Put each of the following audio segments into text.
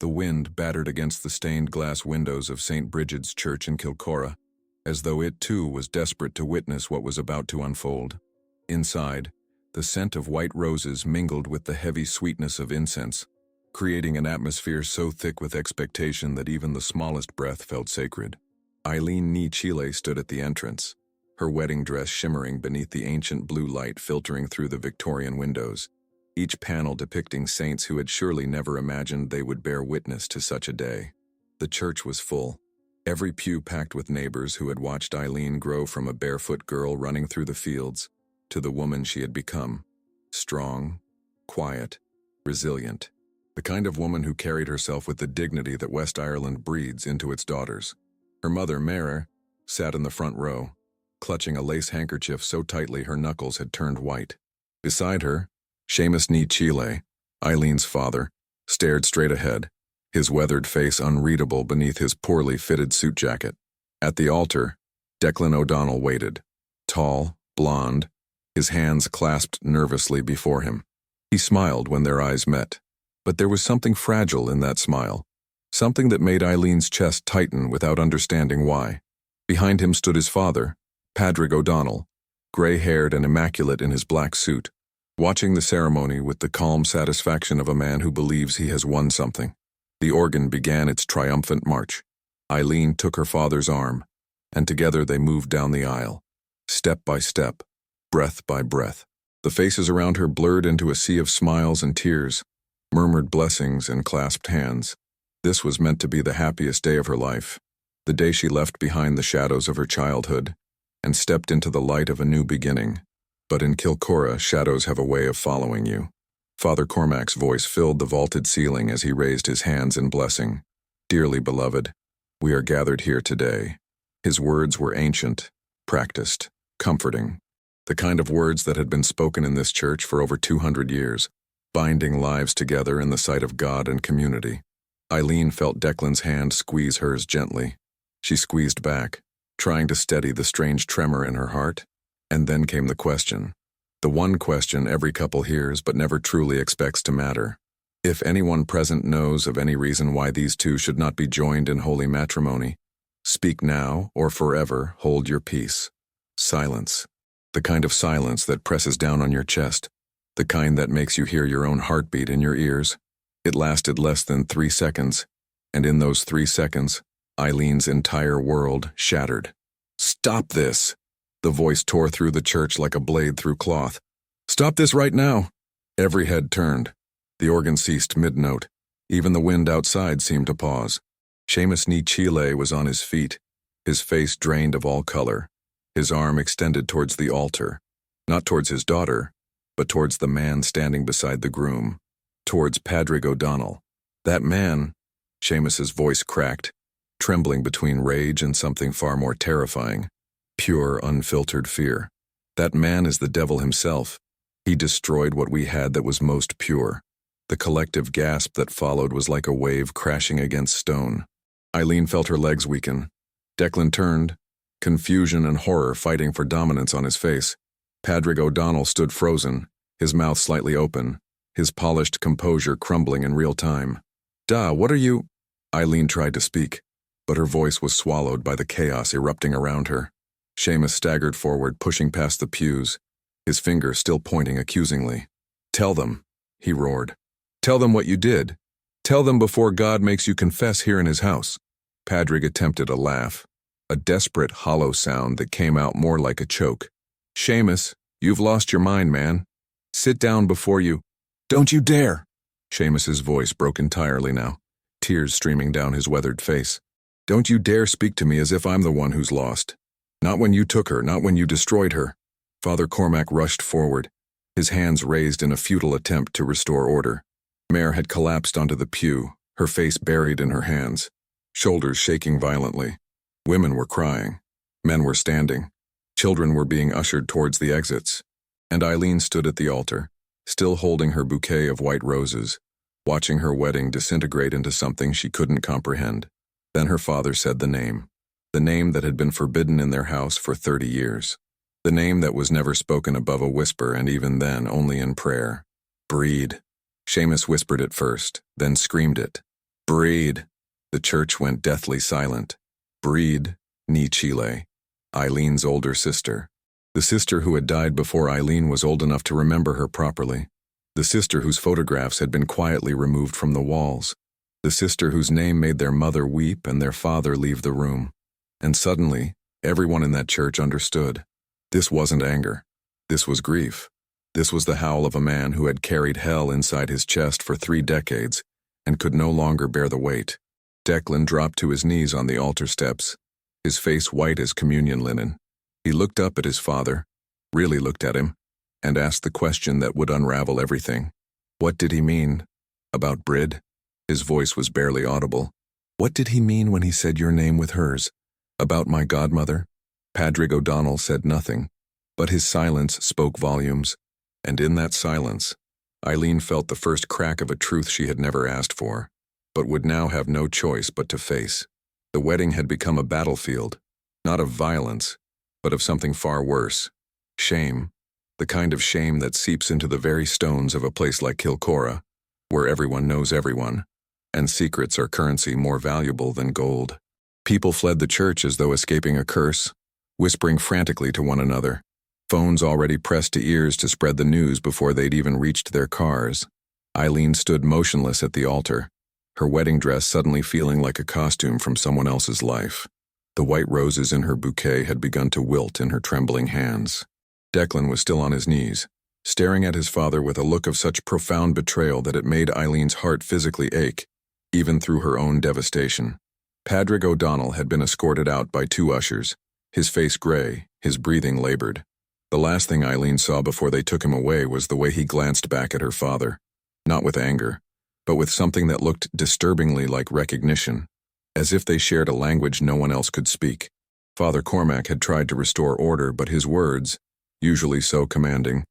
The wind battered against the stained glass windows of St. Brigid's Church in Kilcorra, as though it too was desperate to witness what was about to unfold. Inside, the scent of white roses mingled with the heavy sweetness of incense, creating an atmosphere so thick with expectation that even the smallest breath felt sacred. Eileen Ni Chile stood at the entrance, her wedding dress shimmering beneath the ancient blue light filtering through the Victorian windows, each panel depicting saints who had surely never imagined they would bear witness to such a day. The church was full, every pew packed with neighbors who had watched Eileen grow from a barefoot girl running through the fields to the woman she had become. Strong, quiet, resilient. The kind of woman who carried herself with the dignity that West Ireland breeds into its daughters. Her mother, Mary, sat in the front row, clutching a lace handkerchief so tightly her knuckles had turned white. Beside her, Seamus Ni Chile, Eileen's father, stared straight ahead, his weathered face unreadable beneath his poorly fitted suit jacket. At the altar, Declan O'Donnell waited, tall, blond, his hands clasped nervously before him. He smiled when their eyes met, but there was something fragile in that smile, something that made Eileen's chest tighten without understanding why. Behind him stood his father, Padraig O'Donnell, gray-haired and immaculate in his black suit, watching the ceremony with the calm satisfaction of a man who believes he has won something. The organ began its triumphant march. Eileen took her father's arm, and together they moved down the aisle, step by step, breath by breath. The faces around her blurred into a sea of smiles and tears, murmured blessings and clasped hands. This was meant to be the happiest day of her life, the day she left behind the shadows of her childhood and stepped into the light of a new beginning. But in Kilcorra, shadows have a way of following you. Father Cormac's voice filled the vaulted ceiling as he raised his hands in blessing. Dearly beloved, we are gathered here today. His words were ancient, practiced, comforting, the kind of words that had been spoken in this church for over 200 years, binding lives together in the sight of God and community. Eileen felt Declan's hand squeeze hers gently. She squeezed back, trying to steady the strange tremor in her heart. And then came the question. The one question every couple hears but never truly expects to matter. If anyone present knows of any reason why these two should not be joined in holy matrimony, speak now or forever hold your peace. Silence. The kind of silence that presses down on your chest. The kind that makes you hear your own heartbeat in your ears. It lasted less than 3 seconds, and in those 3 seconds, Eileen's entire world shattered. Stop this! The voice tore through the church like a blade through cloth. Stop this right now! Every head turned. The organ ceased mid-note. Even the wind outside seemed to pause. Seamus Ni Chile was on his feet, his face drained of all color, his arm extended towards the altar, not towards his daughter, but towards the man standing beside the groom, towards Padraig O'Donnell. That man, Seamus's voice cracked, trembling between rage and something far more terrifying. Pure, unfiltered fear. That man is the devil himself. He destroyed what we had that was most pure. The collective gasp that followed was like a wave crashing against stone. Eileen felt her legs weaken. Declan turned, confusion and horror fighting for dominance on his face. Padraig O'Donnell stood frozen, his mouth slightly open, his polished composure crumbling in real time. What are you? Eileen tried to speak, but her voice was swallowed by the chaos erupting around her. Seamus staggered forward, pushing past the pews, his finger still pointing accusingly. Tell them, he roared. Tell them what you did. Tell them before God makes you confess here in his house. Padraig attempted a laugh, a desperate, hollow sound that came out more like a choke. Seamus, you've lost your mind, man. Sit down before you. Don't you dare! Seamus's voice broke entirely now, tears streaming down his weathered face. Don't you dare speak to me as if I'm the one who's lost. Not when you took her, not when you destroyed her. Father Cormac rushed forward, his hands raised in a futile attempt to restore order. Mare had collapsed onto the pew, her face buried in her hands, shoulders shaking violently. Women were crying. Men were standing. Children were being ushered towards the exits. And Eileen stood at the altar, still holding her bouquet of white roses, watching her wedding disintegrate into something she couldn't comprehend. Then her father said the name that had been forbidden in their house for 30 years. The name that was never spoken above a whisper, and even then only in prayer. Breed. Seamus whispered it first, then screamed it. Breed. The church went deathly silent. Breed, ni Chile, Eileen's older sister. The sister who had died before Eileen was old enough to remember her properly. The sister whose photographs had been quietly removed from the walls. The sister whose name made their mother weep and their father leave the room. And suddenly, everyone in that church understood. This wasn't anger. This was grief. This was the howl of a man who had carried hell inside his chest for 3 decades and could no longer bear the weight. Declan dropped to his knees on the altar steps, his face white as communion linen. He looked up at his father, really looked at him, and asked the question that would unravel everything. What did he mean? About Brid? His voice was barely audible. What did he mean when he said your name with hers? About my godmother? Padraig O'Donnell said nothing, but his silence spoke volumes, and in that silence, Eileen felt the first crack of a truth she had never asked for, but would now have no choice but to face. The wedding had become a battlefield, not of violence, but of something far worse. Shame. The kind of shame that seeps into the very stones of a place like Kilcora, where everyone knows everyone, and secrets are currency more valuable than gold. People fled the church as though escaping a curse, whispering frantically to one another, phones already pressed to ears to spread the news before they'd even reached their cars. Eileen stood motionless at the altar, her wedding dress suddenly feeling like a costume from someone else's life. The white roses in her bouquet had begun to wilt in her trembling hands. Declan was still on his knees, staring at his father with a look of such profound betrayal that it made Eileen's heart physically ache, even through her own devastation. Padraig O'Donnell had been escorted out by 2 ushers, his face gray, his breathing labored. The last thing Eileen saw before they took him away was the way he glanced back at her father, not with anger, but with something that looked disturbingly like recognition, as if they shared a language no one else could speak. Father Cormac had tried to restore order, but his words, usually so commanding,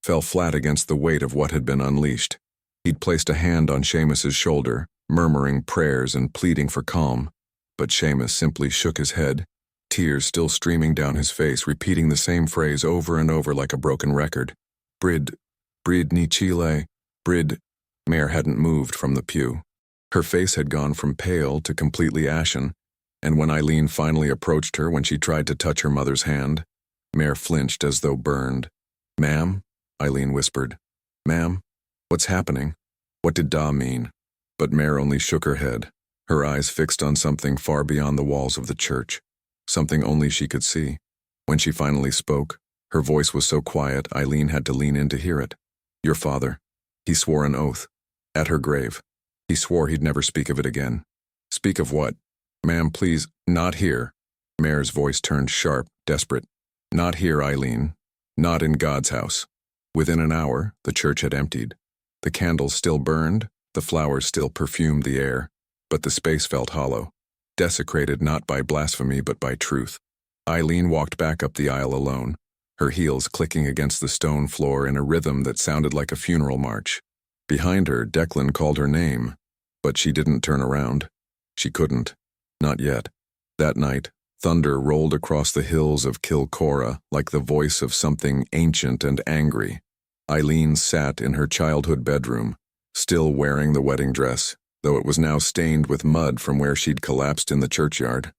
fell flat against the weight of what had been unleashed. He'd placed a hand on Seamus's shoulder, murmuring prayers and pleading for calm, but Seamus simply shook his head, tears still streaming down his face, repeating the same phrase over and over like a broken record. Brid ni Chile, Brid. Mare hadn't moved from the pew. Her face had gone from pale to completely ashen, and when Eileen finally approached her when she tried to touch her mother's hand, Mare flinched as though burned. "Ma'am?" Eileen whispered. "Ma'am? What's happening? What did Da mean?" But Mare only shook her head, her eyes fixed on something far beyond the walls of the church, something only she could see. When she finally spoke, her voice was so quiet Eileen had to lean in to hear it. "Your father." He swore an oath. At her grave. He swore he'd never speak of it again. "Speak of what?" "Ma'am, please, not here." Mare's voice turned sharp, desperate. "Not here, Eileen. Not in God's house." Within an hour, the church had emptied. The candles still burned, the flowers still perfumed the air, but the space felt hollow, desecrated not by blasphemy but by truth. Eileen walked back up the aisle alone, her heels clicking against the stone floor in a rhythm that sounded like a funeral march. Behind her, Declan called her name, but she didn't turn around. She couldn't. Not yet. That night, thunder rolled across the hills of Kilcora like the voice of something ancient and angry. Eileen sat in her childhood bedroom, still wearing the wedding dress, though it was now stained with mud from where she'd collapsed in the churchyard.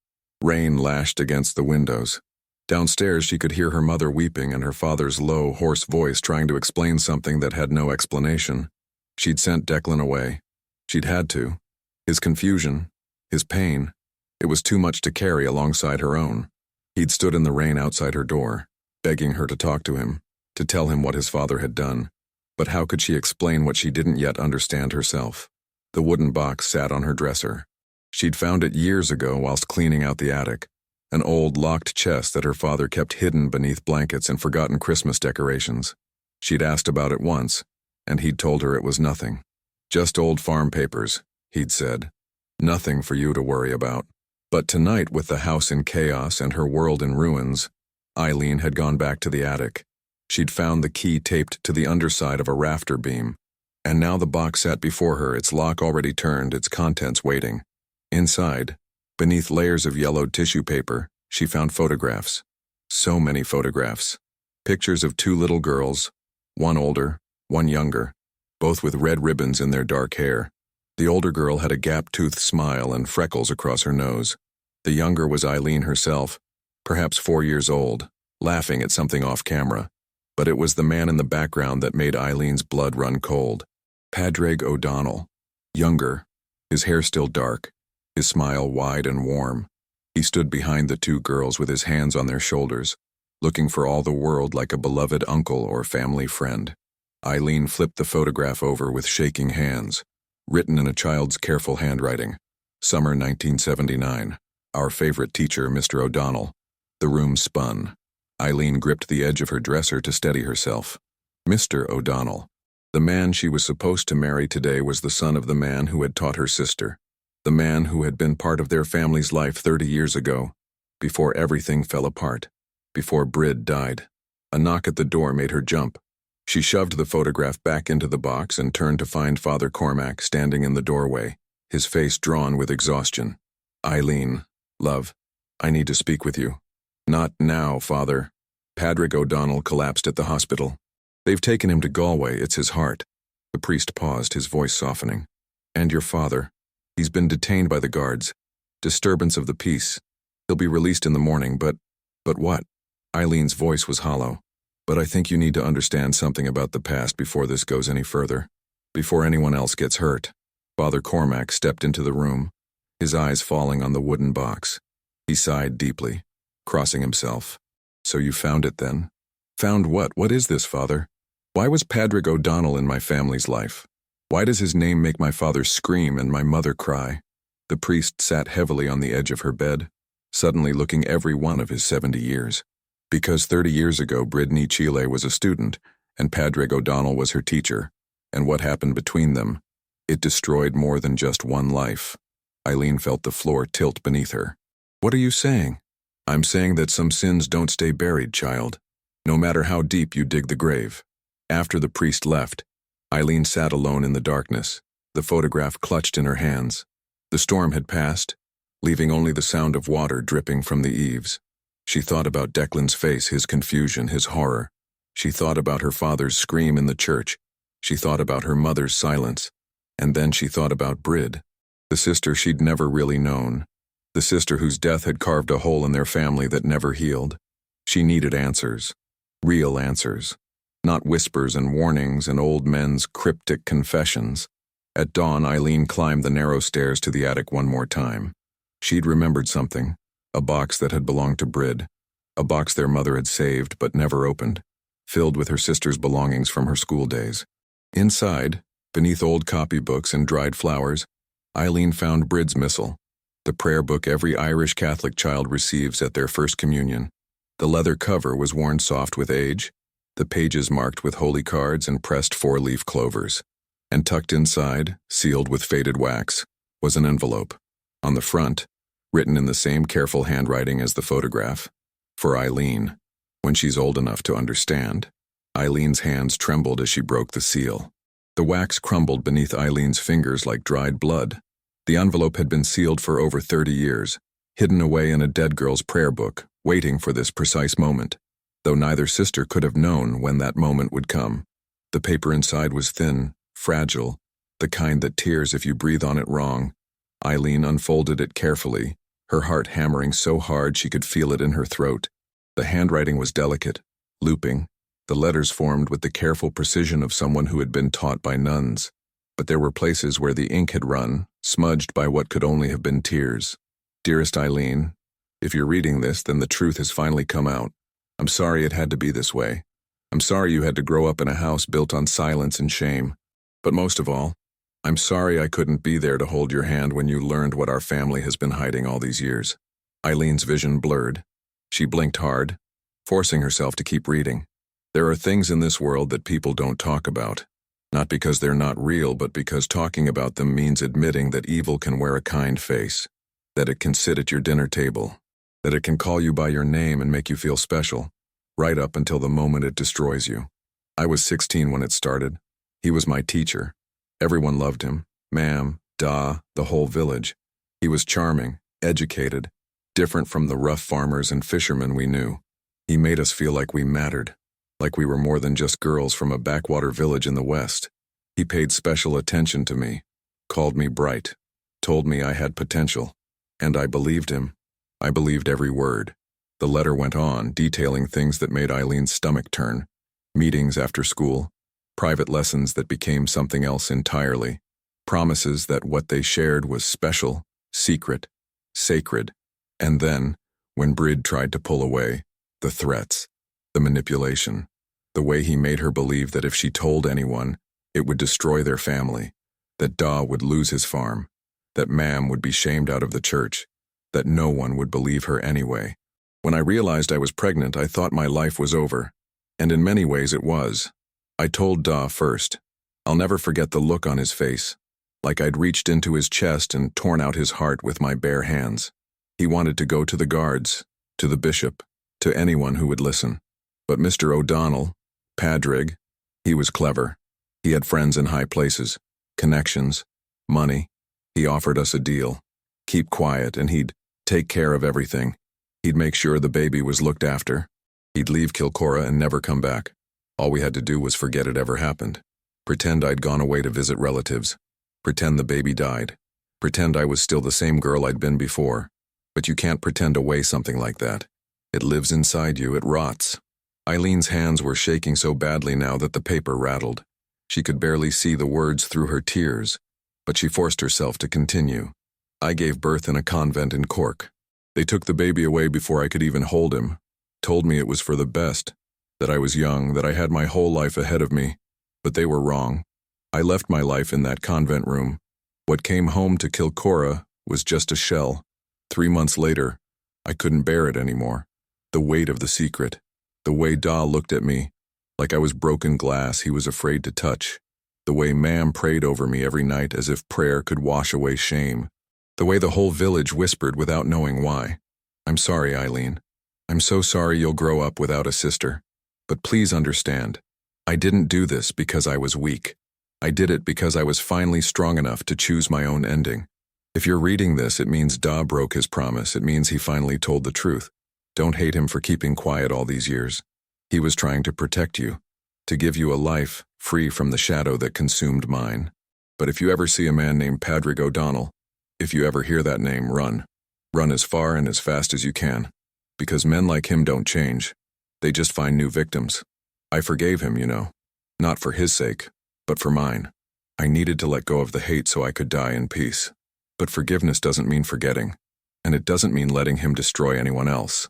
Rain lashed against the windows. Downstairs she could hear her mother weeping and her father's low, hoarse voice trying to explain something that had no explanation. She'd sent Declan away. She'd had to. His confusion, his pain, it was too much to carry alongside her own. He'd stood in the rain outside her door, begging her to talk to him, to tell him what his father had done. But how could she explain what she didn't yet understand herself? The wooden box sat on her dresser. She'd found it years ago whilst cleaning out the attic, an old locked chest that her father kept hidden beneath blankets and forgotten Christmas decorations. She'd asked about it once, and he'd told her it was nothing. "Just old farm papers," he'd said. "Nothing for you to worry about." But tonight, with the house in chaos and her world in ruins, Eileen had gone back to the attic. She'd found the key taped to the underside of a rafter beam, and now the box sat before her, its lock already turned, its contents waiting. Inside, beneath layers of yellowed tissue paper, she found photographs. So many photographs. Pictures of 2 little girls, one older, one younger, both with red ribbons in their dark hair. The older girl had a gap-toothed smile and freckles across her nose. The younger was Eileen herself, perhaps 4 years old, laughing at something off camera. But it was the man in the background that made Eileen's blood run cold. Padraig O'Donnell, younger, his hair still dark, his smile wide and warm. He stood behind the two girls with his hands on their shoulders, looking for all the world like a beloved uncle or family friend. Eileen flipped the photograph over with shaking hands, written in a child's careful handwriting. Summer 1979. Our favorite teacher, Mr. O'Donnell. The room spun. Eileen gripped the edge of her dresser to steady herself. Mr. O'Donnell. The man she was supposed to marry today was the son of the man who had taught her sister. The man who had been part of their family's life 30 years ago, before everything fell apart, before Brid died. A knock at the door made her jump. She shoved the photograph back into the box and turned to find Father Cormac standing in the doorway, his face drawn with exhaustion. Eileen, love, I need to speak with you. Not now, Father. Padraig O'Donnell collapsed at the hospital. They've taken him to Galway, it's his heart. The priest paused, his voice softening. And your father. He's been detained by the guards. Disturbance of the peace. He'll be released in the morning, but what? Eileen's voice was hollow. But I think you need to understand something about the past before this goes any further. Before anyone else gets hurt. Father Cormac stepped into the room, his eyes falling on the wooden box. He sighed deeply, crossing himself. So you found it then? Found what? What is this, Father? Why was Padraig O'Donnell in my family's life? Why does his name make my father scream and my mother cry? The priest sat heavily on the edge of her bed, suddenly looking every one of his 70 years. Because 30 years ago Bridney Chile was a student, and Padraig O'Donnell was her teacher, and what happened between them, it destroyed more than just one life. Eileen felt the floor tilt beneath her. What are you saying? I'm saying that some sins don't stay buried, child, no matter how deep you dig the grave. After the priest left, Eileen sat alone in the darkness, the photograph clutched in her hands. The storm had passed, leaving only the sound of water dripping from the eaves. She thought about Declan's face, his confusion, his horror. She thought about her father's scream in the church. She thought about her mother's silence. And then she thought about Brid, the sister she'd never really known, the sister whose death had carved a hole in their family that never healed. She needed answers, real answers, not whispers and warnings and old men's cryptic confessions. At dawn, Eileen climbed the narrow stairs to the attic one more time. She'd remembered something, a box that had belonged to Brid, a box their mother had saved but never opened, filled with her sister's belongings from her school days. Inside, beneath old copybooks and dried flowers, Eileen found Brid's missal, the prayer book every Irish Catholic child receives at their first communion. The leather cover was worn soft with age, the pages marked with holy cards and pressed four-leaf clovers. And tucked inside, sealed with faded wax, was an envelope. On the front, written in the same careful handwriting as the photograph, for Eileen, when she's old enough to understand. Eileen's hands trembled as she broke the seal. The wax crumbled beneath Eileen's fingers like dried blood. The envelope had been sealed for over 30 years, hidden away in a dead girl's prayer book, waiting for this precise moment, though neither sister could have known when that moment would come. The paper inside was thin, fragile, the kind that tears if you breathe on it wrong. Eileen unfolded it carefully, her heart hammering so hard she could feel it in her throat. The handwriting was delicate, looping, the letters formed with the careful precision of someone who had been taught by nuns. But there were places where the ink had run, smudged by what could only have been tears. Dearest Eileen, if you're reading this, then the truth has finally come out. I'm sorry it had to be this way. I'm sorry you had to grow up in a house built on silence and shame. But most of all, I'm sorry I couldn't be there to hold your hand when you learned what our family has been hiding all these years. Eileen's vision blurred. She blinked hard, forcing herself to keep reading. There are things in this world that people don't talk about. Not because they're not real, but because talking about them means admitting that evil can wear a kind face, that it can sit at your dinner table, that it can call you by your name and make you feel special, right up until the moment it destroys you. I was 16 when it started. He was my teacher. Everyone loved him. Ma'am, Da, the whole village. He was charming, educated, different from the rough farmers and fishermen we knew. He made us feel like we mattered, like we were more than just girls from a backwater village in the West. He paid special attention to me. called me bright, told me I had potential. And I believed him. I believed every word. The letter went on, detailing things that made Eileen's stomach turn. Meetings after school, private lessons that became something else entirely, promises that what they shared was special, secret, sacred. And then, when Brid tried to pull away, the threats, the manipulation, the way he made her believe that if she told anyone, it would destroy their family, that Da would lose his farm, that Mam would be shamed out of the church, that no one would believe her anyway. When I realized I was pregnant, I thought my life was over, and in many ways it was. I told Da first. I'll never forget the look on his face, like I'd reached into his chest and torn out his heart with my bare hands. He wanted to go to the guards, to the bishop, to anyone who would listen. But Mr. O'Donnell, Padrig, he was clever. He had friends in high places, connections, money. He offered us a deal. Keep quiet and he'd take care of everything. He'd make sure the baby was looked after. He'd leave Kilcora and never come back. All we had to do was forget it ever happened. Pretend I'd gone away to visit relatives. Pretend the baby died. Pretend I was still the same girl I'd been before. But you can't pretend away something like that. It lives inside you, it rots. Eileen's hands were shaking so badly now that the paper rattled. She could barely see the words through her tears, but she forced herself to continue. I gave birth in a convent in Cork. They took the baby away before I could even hold him, told me it was for the best, that I was young, that I had my whole life ahead of me, but they were wrong. I left my life in that convent room. What came home to Kilcora was just a shell. 3 months later, I couldn't bear it anymore. The weight of the secret, the way Da looked at me, like I was broken glass he was afraid to touch, the way Mam prayed over me every night as if prayer could wash away shame, the way the whole village whispered without knowing why. I'm sorry, Eileen. I'm so sorry you'll grow up without a sister. But please understand, I didn't do this because I was weak. I did it because I was finally strong enough to choose my own ending. If you're reading this, it means Da broke his promise. It means he finally told the truth. Don't hate him for keeping quiet all these years. He was trying to protect you, to give you a life free from the shadow that consumed mine. But if you ever see a man named Padrig O'Donnell, if you ever hear that name, run. Run as far and as fast as you can. Because men like him don't change. They just find new victims. I forgave him, you know. Not for his sake, but for mine. I needed to let go of the hate so I could die in peace. But forgiveness doesn't mean forgetting. And it doesn't mean letting him destroy anyone else.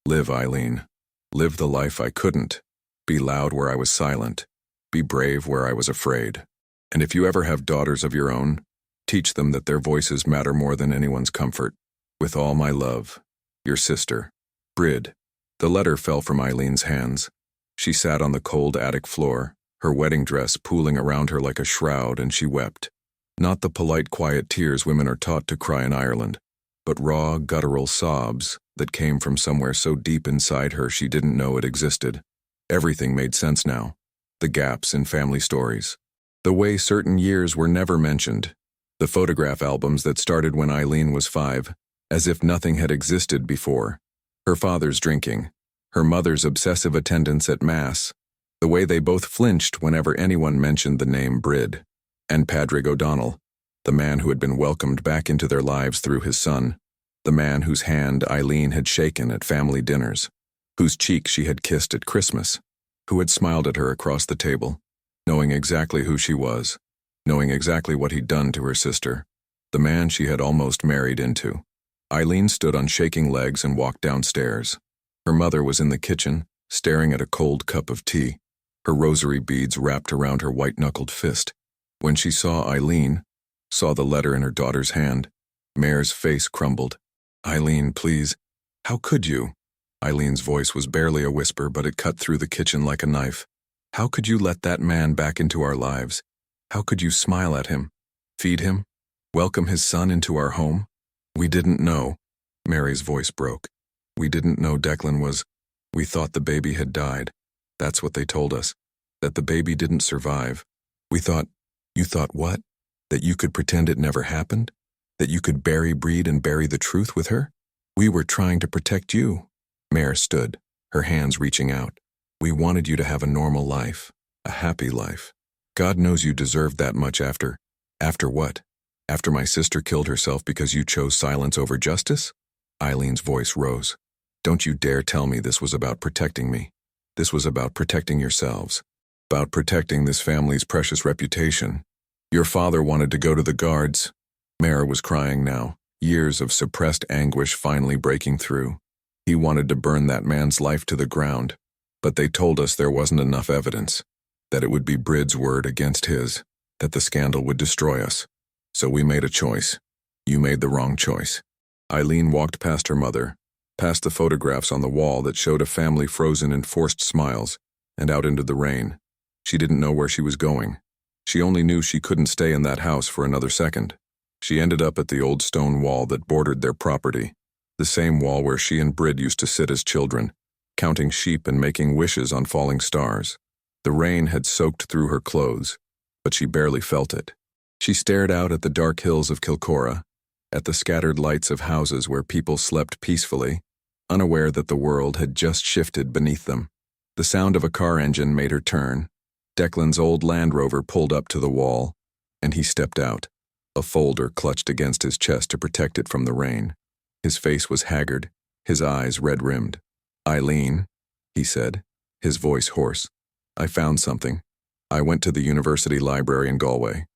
Live, Eileen. Live the life I couldn't. Be loud where I was silent. Be brave where I was afraid. And if you ever have daughters of your own, teach them that their voices matter more than anyone's comfort. With all my love, your sister, Brid. The letter fell from Eileen's hands. She sat on the cold attic floor, her wedding dress pooling around her like a shroud, and she wept. Not the polite, quiet tears women are taught to cry in Ireland, but raw, guttural sobs that came from somewhere so deep inside her she didn't know it existed. Everything made sense now. The gaps in family stories. The way certain years were never mentioned. The photograph albums that started when Eileen was 5, as if nothing had existed before. Her father's drinking. Her mother's obsessive attendance at Mass. The way they both flinched whenever anyone mentioned the name Brid. And Padrig O'Donnell, the man who had been welcomed back into their lives through his son. The man whose hand Eileen had shaken at family dinners. Whose cheek she had kissed at Christmas. Who had smiled at her across the table, knowing exactly who she was, knowing exactly what he'd done to her sister. The man she had almost married into. Eileen stood on shaking legs and walked downstairs. Her mother was in the kitchen, staring at a cold cup of tea, her rosary beads wrapped around her white-knuckled fist. When she saw Eileen, saw the letter in her daughter's hand, Mare's face crumbled. Eileen, please. How could you? Eileen's voice was barely a whisper, but it cut through the kitchen like a knife. How could you let that man back into our lives? How could you smile at him? Feed him? Welcome his son into our home? We didn't know. Mary's voice broke. We didn't know Declan was... We thought the baby had died. That's what they told us. That the baby didn't survive. We thought... You thought what? That you could pretend it never happened? That you could bury Brid and bury the truth with her? We were trying to protect you. Mare stood, her hands reaching out. We wanted you to have a normal life, a happy life. God knows you deserved that much after what? After my sister killed herself because you chose silence over justice? Eileen's voice rose. Don't you dare tell me this was about protecting me. This was about protecting yourselves. About protecting this family's precious reputation. Your father wanted to go to the guards. Mara was crying now, years of suppressed anguish finally breaking through. He wanted to burn that man's life to the ground, but they told us there wasn't enough evidence, that it would be Brid's word against his, that the scandal would destroy us. So we made a choice. You made the wrong choice. Eileen walked past her mother, past the photographs on the wall that showed a family frozen in forced smiles, and out into the rain. She didn't know where she was going. She only knew she couldn't stay in that house for another second. She ended up at the old stone wall that bordered their property, the same wall where she and Brid used to sit as children, counting sheep and making wishes on falling stars. The rain had soaked through her clothes, but she barely felt it. She stared out at the dark hills of Kilcora, at the scattered lights of houses where people slept peacefully, unaware that the world had just shifted beneath them. The sound of a car engine made her turn. Declan's old Land Rover pulled up to the wall, and he stepped out, a folder clutched against his chest to protect it from the rain. His face was haggard, his eyes red-rimmed. Eileen, he said, his voice hoarse. I found something. I went to the university library in Galway.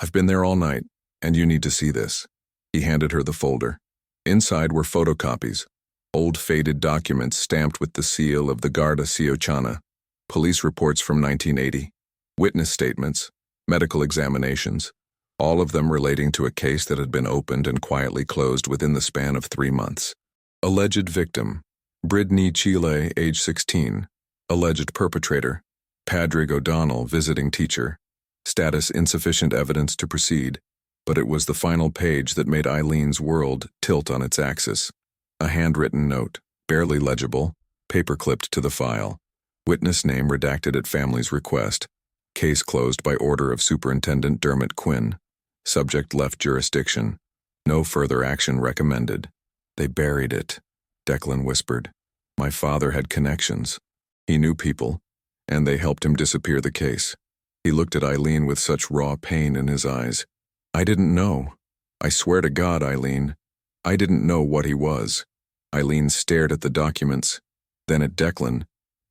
I've been there all night, and you need to see this. He handed her the folder. Inside were photocopies, old faded documents stamped with the seal of the Garda Síochána, police reports from 1980, witness statements, medical examinations, all of them relating to a case that had been opened and quietly closed within the span of 3 months. Alleged victim, Bridney Chile, age 16. Alleged perpetrator, Padraig O'Donnell, visiting teacher. Status insufficient evidence to proceed, but it was the final page that made Eileen's world tilt on its axis. A handwritten note, barely legible, paper-clipped to the file. Witness name redacted at family's request. Case closed by order of Superintendent Dermot Quinn. Subject left jurisdiction. No further action recommended. They buried it, Declan whispered. My father had connections. He knew people, and they helped him disappear the case. He looked at Eileen with such raw pain in his eyes. I didn't know. I swear to God, Eileen, I didn't know what he was. Eileen stared at the documents, then at Declan,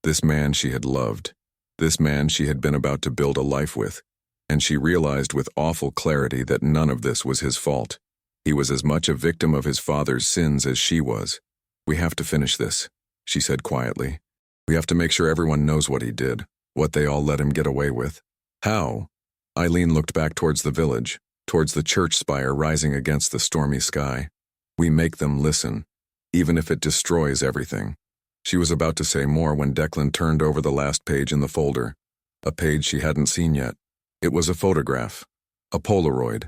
this man she had loved, this man she had been about to build a life with, and she realized with awful clarity that none of this was his fault. He was as much a victim of his father's sins as she was. We have to finish this, she said quietly. We have to make sure everyone knows what he did, what they all let him get away with. How? Eileen looked back towards the village, towards the church spire rising against the stormy sky. We make them listen, even if it destroys everything. She was about to say more when Declan turned over the last page in the folder, a page she hadn't seen yet. It was a photograph, a Polaroid,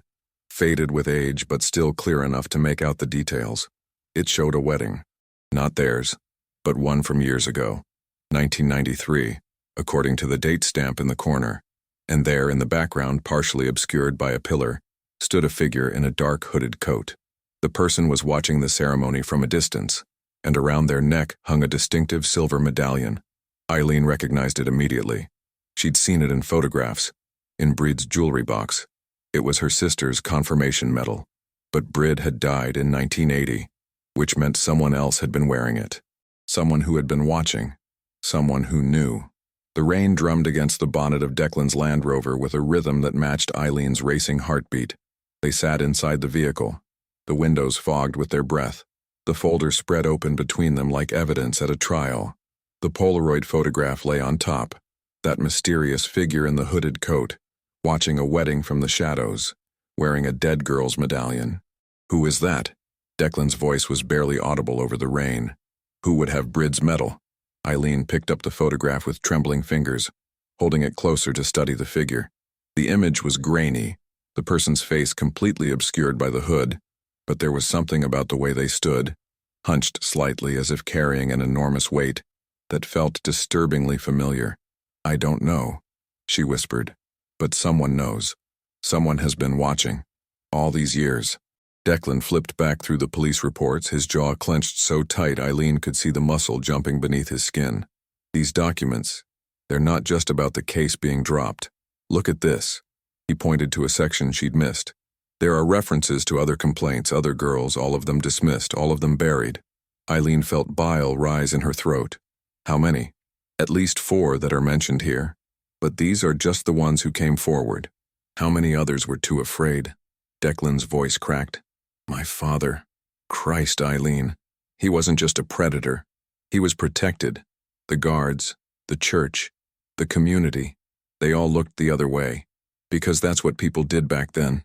faded with age but still clear enough to make out the details. It showed a wedding, not theirs, but one from years ago, 1993, according to the date stamp in the corner. And there, in the background, partially obscured by a pillar, stood a figure in a dark hooded coat. The person was watching the ceremony from a distance, and around their neck hung a distinctive silver medallion. Eileen recognized it immediately. She'd seen it in photographs, in Brid's jewelry box. It was her sister's confirmation medal, but Brid had died in 1980, which meant someone else had been wearing it. Someone who had been watching. Someone who knew. The rain drummed against the bonnet of Declan's Land Rover with a rhythm that matched Eileen's racing heartbeat. They sat inside the vehicle, the windows fogged with their breath, the folder spread open between them like evidence at a trial. The Polaroid photograph lay on top, that mysterious figure in the hooded coat, watching a wedding from the shadows, wearing a dead girl's medallion. Who is that? Declan's voice was barely audible over the rain. Who would have Brid's medal? Eileen picked up the photograph with trembling fingers, holding it closer to study the figure. The image was grainy, the person's face completely obscured by the hood, but there was something about the way they stood, hunched slightly as if carrying an enormous weight, that felt disturbingly familiar. I don't know, she whispered, but someone knows. Someone has been watching. All these years. Declan flipped back through the police reports, his jaw clenched so tight Eileen could see the muscle jumping beneath his skin. These documents, they're not just about the case being dropped. Look at this. He pointed to a section she'd missed. There are references to other complaints, other girls, all of them dismissed, all of them buried. Eileen felt bile rise in her throat. How many? At least 4 that are mentioned here. But these are just the ones who came forward. How many others were too afraid? Declan's voice cracked. My father. Christ, Eileen. He wasn't just a predator. He was protected. The guards, the church, the community, they all looked the other way. Because that's what people did back then,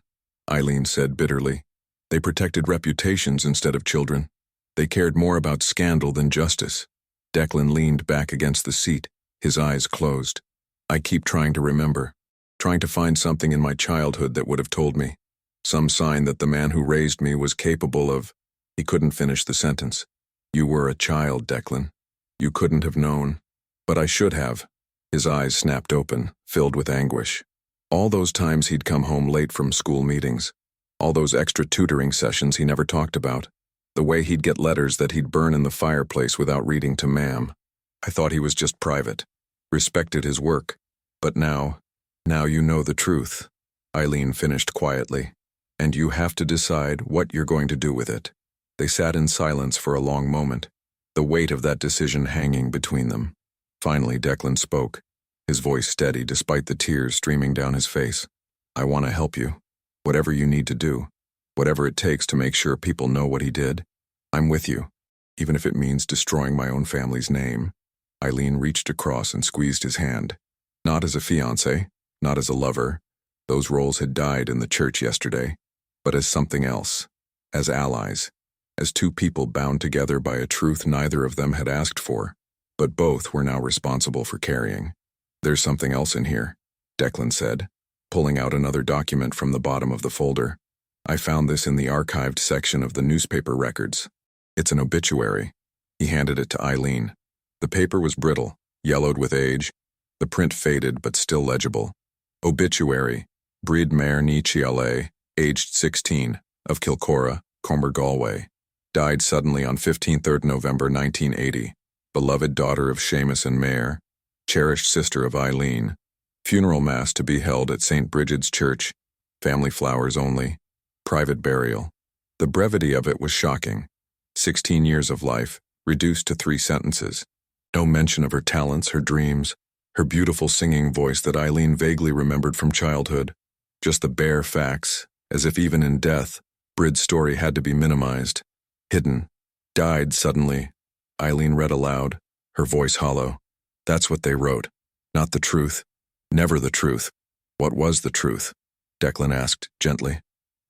Eileen said bitterly. They protected reputations instead of children. They cared more about scandal than justice. Declan leaned back against the seat, his eyes closed. I keep trying to remember, trying to find something in my childhood that would have told me. Some sign that the man who raised me was capable of... He couldn't finish the sentence. You were a child, Declan. You couldn't have known. But I should have. His eyes snapped open, filled with anguish. All those times he'd come home late from school meetings. All those extra tutoring sessions he never talked about. The way he'd get letters that he'd burn in the fireplace without reading to Ma'am. I thought he was just private. Respected his work. But now you know the truth. Eileen finished quietly. And you have to decide what you're going to do with it. They sat in silence for a long moment, the weight of that decision hanging between them. Finally, Declan spoke, his voice steady despite the tears streaming down his face. I want to help you. Whatever you need to do. Whatever it takes to make sure people know what he did. I'm with you, even if it means destroying my own family's name. Eileen reached across and squeezed his hand. Not as a fiancé, not as a lover. Those roles had died in the church yesterday. But as something else. As allies. As 2 people bound together by a truth neither of them had asked for. But both were now responsible for carrying. There's something else in here, Declan said, pulling out another document from the bottom of the folder. I found this in the archived section of the newspaper records. It's an obituary. He handed it to Eileen. The paper was brittle, yellowed with age. The print faded but still legible. Obituary, Brid Mare ní Chiale, aged 16, of Kilcora, Comer Galway. Died suddenly on 15th November 1980. Beloved daughter of Seamus and Mare. Cherished sister of Eileen. Funeral mass to be held at St. Brigid's Church. Family flowers only. Private burial. The brevity of it was shocking. 16 years of life, reduced to 3 sentences. No mention of her talents, her dreams, her beautiful singing voice that Eileen vaguely remembered from childhood. Just the bare facts, as if even in death, Brid's story had to be minimized. Hidden. Died suddenly. Eileen read aloud, her voice hollow. That's what they wrote. Not the truth. Never the truth. What was the truth? Declan asked, gently.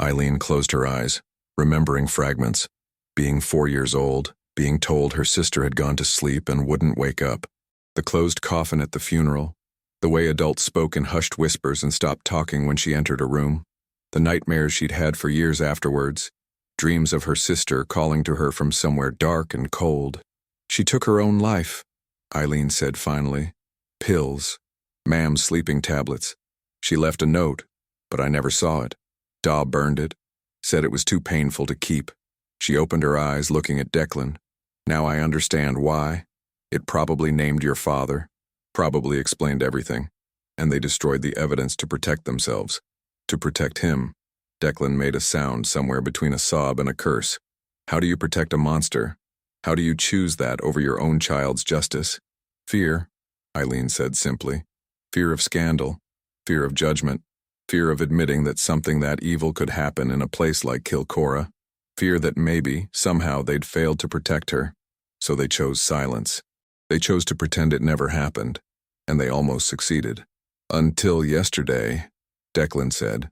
Eileen closed her eyes, remembering fragments. Being 4 years old, being told her sister had gone to sleep and wouldn't wake up. The closed coffin at the funeral. The way adults spoke in hushed whispers and stopped talking when she entered a room. The nightmares she'd had for years afterwards. Dreams of her sister calling to her from somewhere dark and cold. She took her own life, Eileen said finally. Pills. Ma'am's sleeping tablets. She left a note, but I never saw it. Da burned it. Said it was too painful to keep. She opened her eyes, looking at Declan. Now I understand why. It probably named your father. Probably explained everything. And they destroyed the evidence to protect themselves. To protect him. Declan made a sound somewhere between a sob and a curse. How do you protect a monster? How do you choose that over your own child's justice? Fear, Eileen said simply. Fear of scandal. Fear of judgment. Fear of admitting that something that evil could happen in a place like Kilcora. Fear that maybe, somehow, they'd failed to protect her. So they chose silence. They chose to pretend it never happened. And they almost succeeded. Until yesterday, Declan said.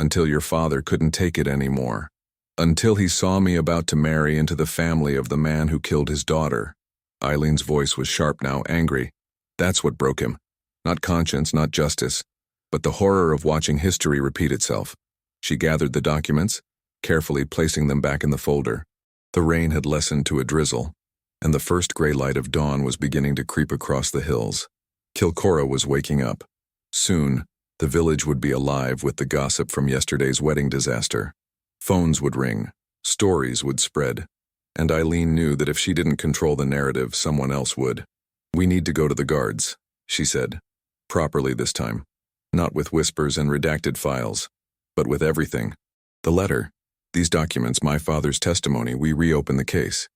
Until your father couldn't take it anymore. Until he saw me about to marry into the family of the man who killed his daughter. Eileen's voice was sharp now, angry. That's what broke him. Not conscience, not justice, but the horror of watching history repeat itself. She gathered the documents, carefully placing them back in the folder. The rain had lessened to a drizzle, and the first gray light of dawn was beginning to creep across the hills. Kilcora was waking up. Soon, the village would be alive with the gossip from yesterday's wedding disaster. Phones would ring, stories would spread, and Eileen knew that if she didn't control the narrative, someone else would. We need to go to the guards, she said. Properly this time. Not with whispers and redacted files, but with everything. The letter. These documents, my father's testimony, we reopen the case.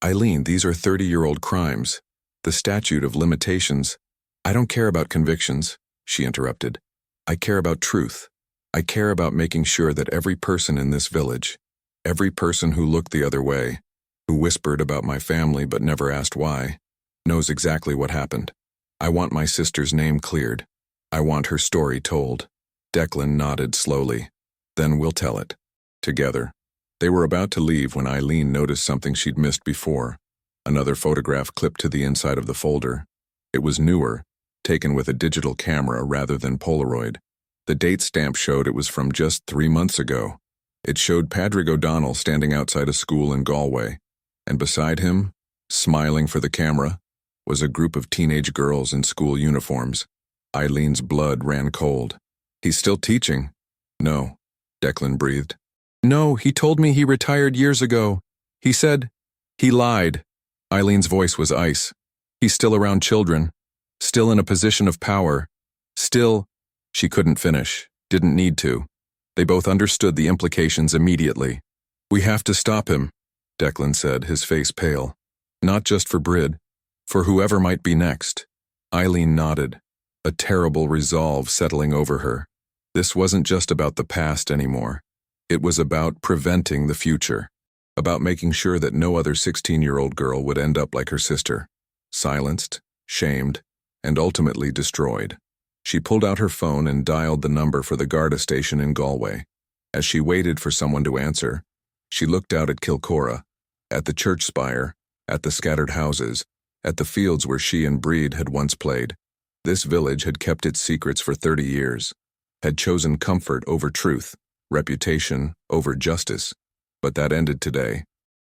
Eileen, these are 30-year-old crimes. The statute of limitations. I don't care about convictions, she interrupted. I care about truth. I care about making sure that every person in this village, every person who looked the other way, who whispered about my family but never asked why, knows exactly what happened. I want my sister's name cleared. I want her story told. Declan nodded slowly. Then we'll tell it. Together. They were about to leave when Eileen noticed something she'd missed before. Another photograph clipped to the inside of the folder. It was newer, taken with a digital camera rather than Polaroid. The date stamp showed it was from just 3 months ago. It showed Padraig O'Donnell standing outside a school in Galway, and beside him, smiling for the camera, was a group of teenage girls in school uniforms. Eileen's blood ran cold. He's still teaching? No, Declan breathed. No, he told me he retired years ago. He said, he lied. Eileen's voice was ice. He's still around children, still in a position of power, still. She couldn't finish, didn't need to. They both understood the implications immediately. We have to stop him, Declan said, his face pale. Not just for Brid, for whoever might be next. Eileen nodded, a terrible resolve settling over her. This wasn't just about the past anymore. It was about preventing the future, about making sure that no other 16-year-old girl would end up like her sister, silenced, shamed, and ultimately destroyed. She pulled out her phone and dialed the number for the Garda station in Galway. As she waited for someone to answer, she looked out at Kilcora, at the church spire, at the scattered houses, at the fields where she and Brid had once played. This village had kept its secrets for 30 years, had chosen comfort over truth, reputation over justice. But that ended today.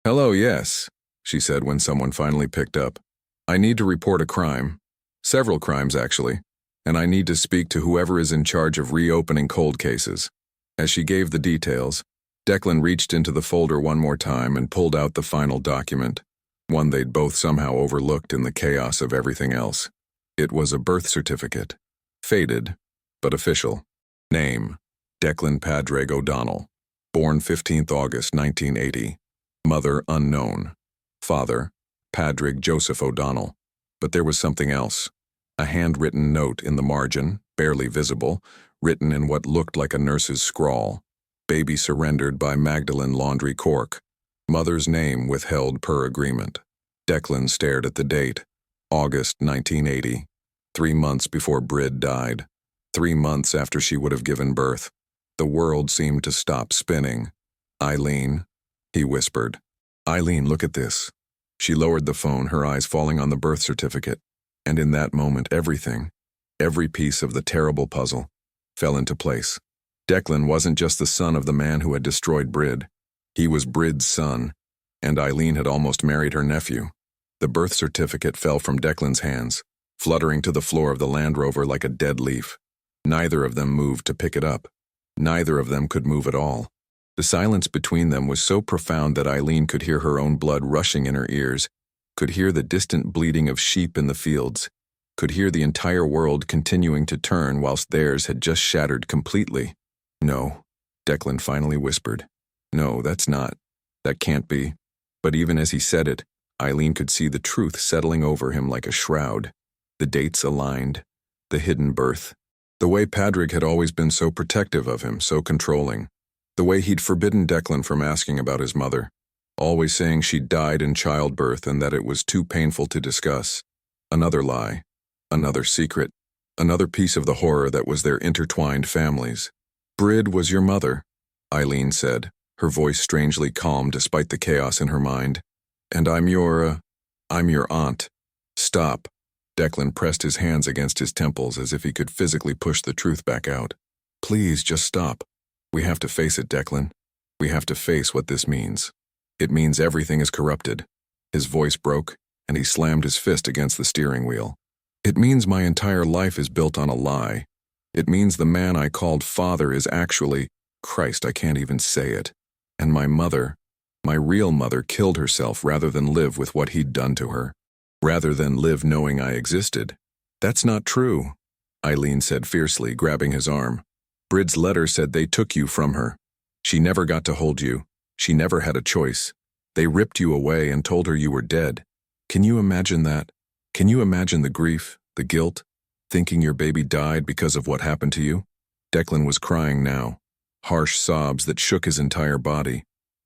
Hello, yes, she said when someone finally picked up. I need to report a crime. Several crimes, actually. And I need to speak to whoever is in charge of reopening cold cases. As she gave the details, Declan reached into the folder one more time and pulled out the final document, one they'd both somehow overlooked in the chaos of everything else. It was a birth certificate. Faded, but official. Name, Declan Padraig O'Donnell. Born 15th August 1980. Mother unknown. Father, Padraig Joseph O'Donnell. But there was something else. A handwritten note in the margin, barely visible, written in what looked like a nurse's scrawl. Baby surrendered by Magdalene Laundry Cork. Mother's name withheld per agreement. Declan stared at the date. August 1980. 3 months before Brid died. 3 months after she would have given birth. The world seemed to stop spinning. Eileen, he whispered. Eileen, look at this. She lowered the phone, her eyes falling on the birth certificate. And in that moment, everything, every piece of the terrible puzzle, fell into place. Declan wasn't just the son of the man who had destroyed Brid. He was Brid's son, and Eileen had almost married her nephew. The birth certificate fell from Declan's hands, fluttering to the floor of the Land Rover like a dead leaf. Neither of them moved to pick it up. Neither of them could move at all. The silence between them was so profound that Eileen could hear her own blood rushing in her ears, could hear the distant bleating of sheep in the fields, could hear the entire world continuing to turn whilst theirs had just shattered completely. No, Declan finally whispered. No, that's not. That can't be. But even as he said it, Eileen could see the truth settling over him like a shroud. The dates aligned. The hidden birth. The way Padraig had always been so protective of him, so controlling. The way he'd forbidden Declan from asking about his mother. Always saying she'd died in childbirth and that it was too painful to discuss. Another lie. Another secret. Another piece of the horror that was their intertwined families. Brid was your mother, Eileen said, her voice strangely calm despite the chaos in her mind. And I'm your aunt. Stop. Declan pressed his hands against his temples as if he could physically push the truth back out. Please, just stop. We have to face it, Declan. We have to face what this means. It means everything is corrupted. His voice broke, and he slammed his fist against the steering wheel. It means my entire life is built on a lie. It means the man I called father is actually, Christ, I can't even say it. And my mother, my real mother, killed herself rather than live with what he'd done to her. Rather than live knowing I existed. That's not true, Eileen said fiercely, grabbing his arm. Brid's letter said they took you from her. She never got to hold you. She never had a choice. They ripped you away and told her you were dead. Can you imagine that? Can you imagine the grief, the guilt, thinking your baby died because of what happened to you? Declan was crying now, harsh sobs that shook his entire body.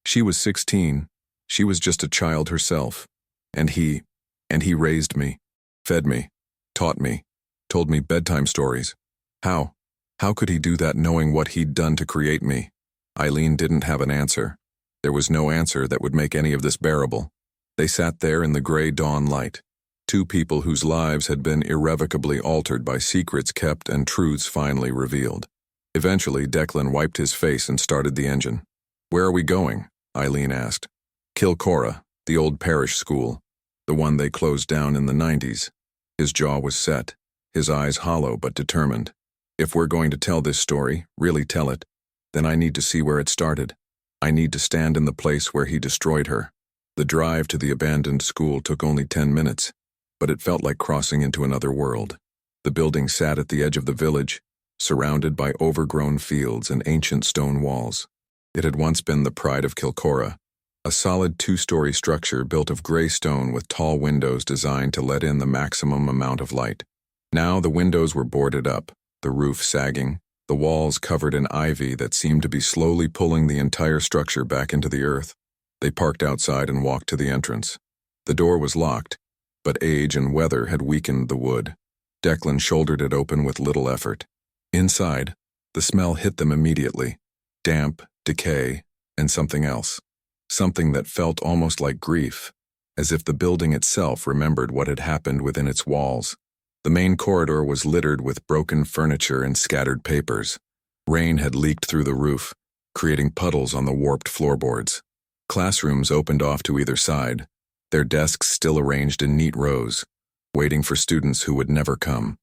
She was 16. She was just a child herself. And he raised me, fed me, taught me, told me bedtime stories. How? How could he do that knowing what he'd done to create me? Eileen didn't have an answer. There was no answer that would make any of this bearable. They sat there in the gray dawn light, two people whose lives had been irrevocably altered by secrets kept and truths finally revealed. Eventually, Declan wiped his face and started the engine. "Where are we going?" Eileen asked. "Kilcora, the old parish school, the one they closed down in the 90s. His jaw was set, his eyes hollow but determined. "If we're going to tell this story, really tell it, then I need to see where it started. I need to stand in the place where he destroyed her." The drive to the abandoned school took only 10 minutes, but it felt like crossing into another world. The building sat at the edge of the village, surrounded by overgrown fields and ancient stone walls. It had once been the pride of Kilcora, a solid 2-story structure built of gray stone with tall windows designed to let in the maximum amount of light. Now the windows were boarded up, the roof sagging, the walls covered in ivy that seemed to be slowly pulling the entire structure back into the earth. They parked outside and walked to the entrance. The door was locked, but age and weather had weakened the wood. Declan shouldered it open with little effort. Inside, the smell hit them immediately. Damp, decay, and something else. Something that felt almost like grief, as if the building itself remembered what had happened within its walls. The main corridor was littered with broken furniture and scattered papers. Rain had leaked through the roof, creating puddles on the warped floorboards. Classrooms opened off to either side, their desks still arranged in neat rows, waiting for students who would never come.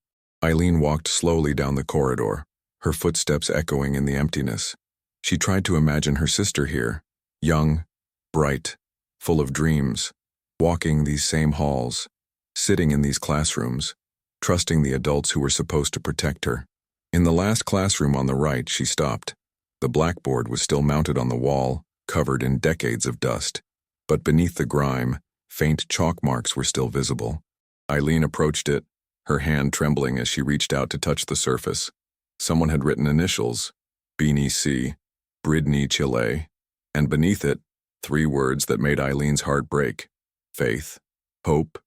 Eileen walked slowly down the corridor, her footsteps echoing in the emptiness. She tried to imagine her sister here, young, bright, full of dreams, walking these same halls, sitting in these classrooms, trusting the adults who were supposed to protect her. In the last classroom on the right, she stopped. The blackboard was still mounted on the wall, covered in decades of dust. But beneath the grime, faint chalk marks were still visible. Eileen approached it, her hand trembling as she reached out to touch the surface. Someone had written initials, Beanie C, Bridney Chile, and beneath it, 3 words that made Eileen's heart break. Faith, hope,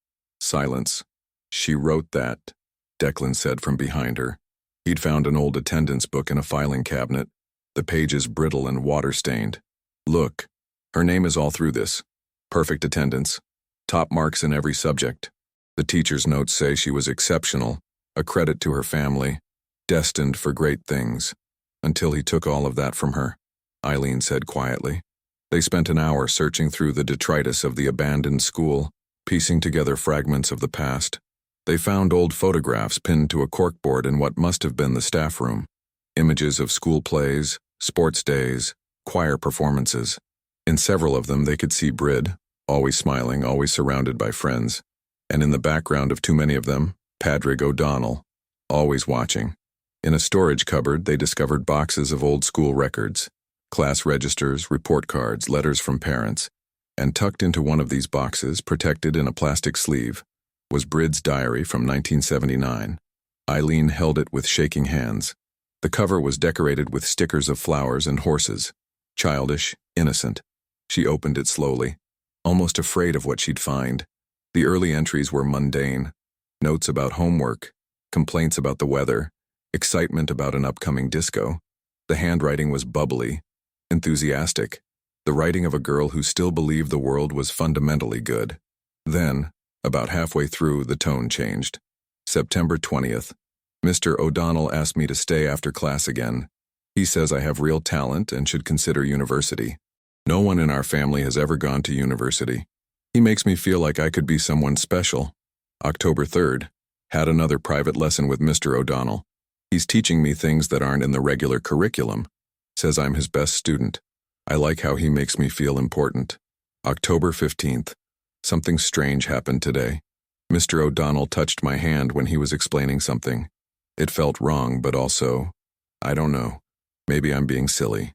silence. "She wrote that," Declan said from behind her. He'd found an old attendance book in a filing cabinet, the pages brittle and water-stained. "Look, her name is all through this. Perfect attendance, top marks in every subject. The teacher's notes say she was exceptional, a credit to her family, destined for great things. Until he took all of that from her," Eileen said quietly. They spent an hour searching through the detritus of the abandoned school, piecing together fragments of the past. They found old photographs pinned to a corkboard in what must have been the staff room. Images of school plays, sports days, choir performances. In several of them they could see Brid, always smiling, always surrounded by friends. And in the background of too many of them, Padraig O'Donnell, always watching. In a storage cupboard they discovered boxes of old school records, class registers, report cards, letters from parents. And tucked into one of these boxes, protected in a plastic sleeve, was Brid's diary from 1979. Eileen held it with shaking hands. The cover was decorated with stickers of flowers and horses. Childish, innocent. She opened it slowly, almost afraid of what she'd find. The early entries were mundane. Notes about homework, complaints about the weather, excitement about an upcoming disco. The handwriting was bubbly, enthusiastic, the writing of a girl who still believed the world was fundamentally good. Then, about halfway through, the tone changed. September 20th. "Mr. O'Donnell asked me to stay after class again. He says I have real talent and should consider university. No one in our family has ever gone to university. He makes me feel like I could be someone special." October 3rd. Had another private lesson with Mr. O'Donnell. He's teaching me things that aren't in the regular curriculum. Says I'm his best student. I like how he makes me feel important. October 15th. Something strange happened today. Mr. O'Donnell touched my hand when he was explaining something. It felt wrong, but also, I don't know, maybe I'm being silly.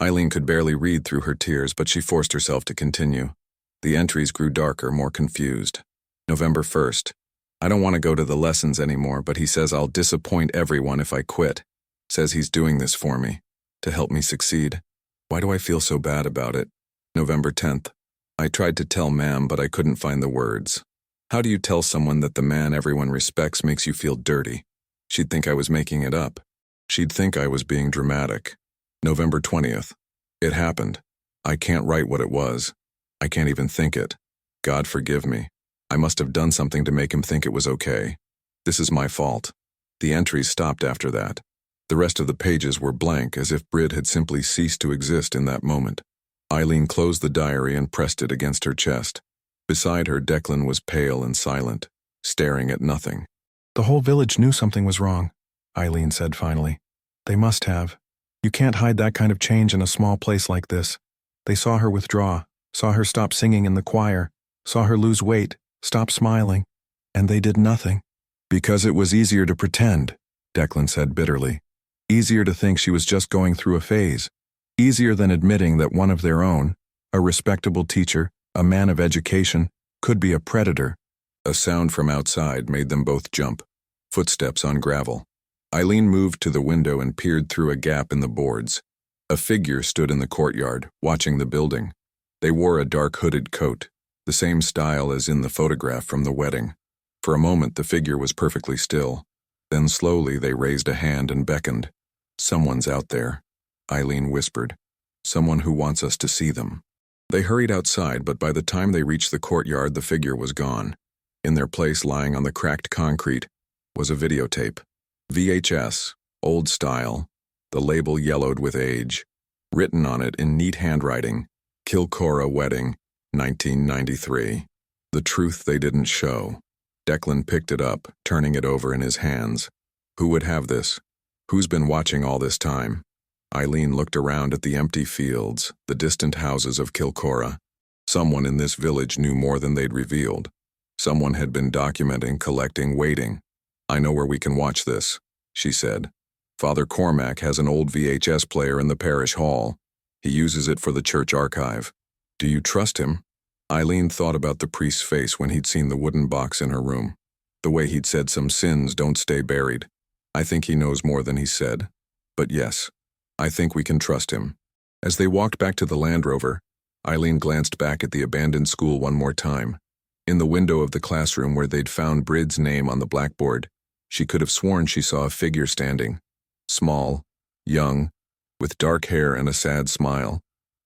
Eileen could barely read through her tears, but she forced herself to continue. The entries grew darker, more confused. November 1st. I don't want to go to the lessons anymore, but he says I'll disappoint everyone if I quit. Says he's doing this for me, to help me succeed. Why do I feel so bad about it? November 10th. I tried to tell Ma'am, but I couldn't find the words. How do you tell someone that the man everyone respects makes you feel dirty? She'd think I was making it up. She'd think I was being dramatic. November 20th. It happened. I can't write what it was. I can't even think it. God forgive me. I must have done something to make him think it was okay. This is my fault. The entries stopped after that. The rest of the pages were blank, as if Brid had simply ceased to exist in that moment. Eileen closed the diary and pressed it against her chest. Beside her, Declan was pale and silent, staring at nothing. The whole village knew something was wrong, Eileen said finally. They must have. You can't hide that kind of change in a small place like this. They saw her withdraw, saw her stop singing in the choir, saw her lose weight, stop smiling, and they did nothing. Because it was easier to pretend, Declan said bitterly. Easier to think she was just going through a phase. Easier than admitting that one of their own, a respectable teacher, a man of education, could be a predator. A sound from outside made them both jump. Footsteps on gravel. Eileen moved to the window and peered through a gap in the boards. A figure stood in the courtyard, watching the building. They wore a dark hooded coat, the same style as in the photograph from the wedding. For a moment the figure was perfectly still. Then slowly they raised a hand and beckoned. Someone's out there, Eileen whispered. Someone who wants us to see them. They hurried outside, but by the time they reached the courtyard, the figure was gone. In their place, lying on the cracked concrete, was a videotape. VHS, old style, the label yellowed with age. Written on it in neat handwriting, Kilcora Wedding, 1993. The truth they didn't show. Declan picked it up, turning it over in his hands. Who would have this? Who's been watching all this time? Eileen looked around at the empty fields, the distant houses of Kilcora. Someone in this village knew more than they'd revealed. Someone had been documenting, collecting, waiting. I know where we can watch this, she said. Father Cormac has an old VHS player in the parish hall. He uses it for the church archive. Do you trust him? Eileen thought about the priest's face when he'd seen the wooden box in her room. The way he'd said some sins don't stay buried. I think he knows more than he said. But yes, I think we can trust him. As they walked back to the Land Rover, Eileen glanced back at the abandoned school one more time. In the window of the classroom where they'd found Brid's name on the blackboard, she could have sworn she saw a figure standing. Small, young, with dark hair and a sad smile.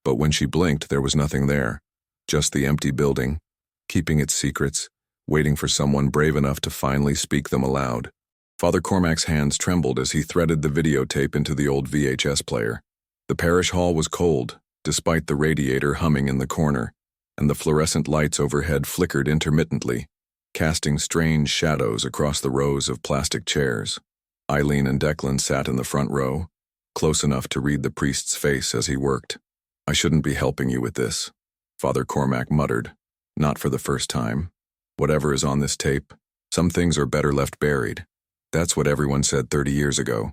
But when she blinked, there was nothing there. Just the empty building, keeping its secrets, waiting for someone brave enough to finally speak them aloud. Father Cormac's hands trembled as he threaded the videotape into the old VHS player. The parish hall was cold, despite the radiator humming in the corner, and the fluorescent lights overhead flickered intermittently, casting strange shadows across the rows of plastic chairs. Eileen and Declan sat in the front row, close enough to read the priest's face as he worked. I shouldn't be helping you with this, Father Cormac muttered. Not for the first time. Whatever is on this tape, some things are better left buried. That's what everyone said 30 years ago.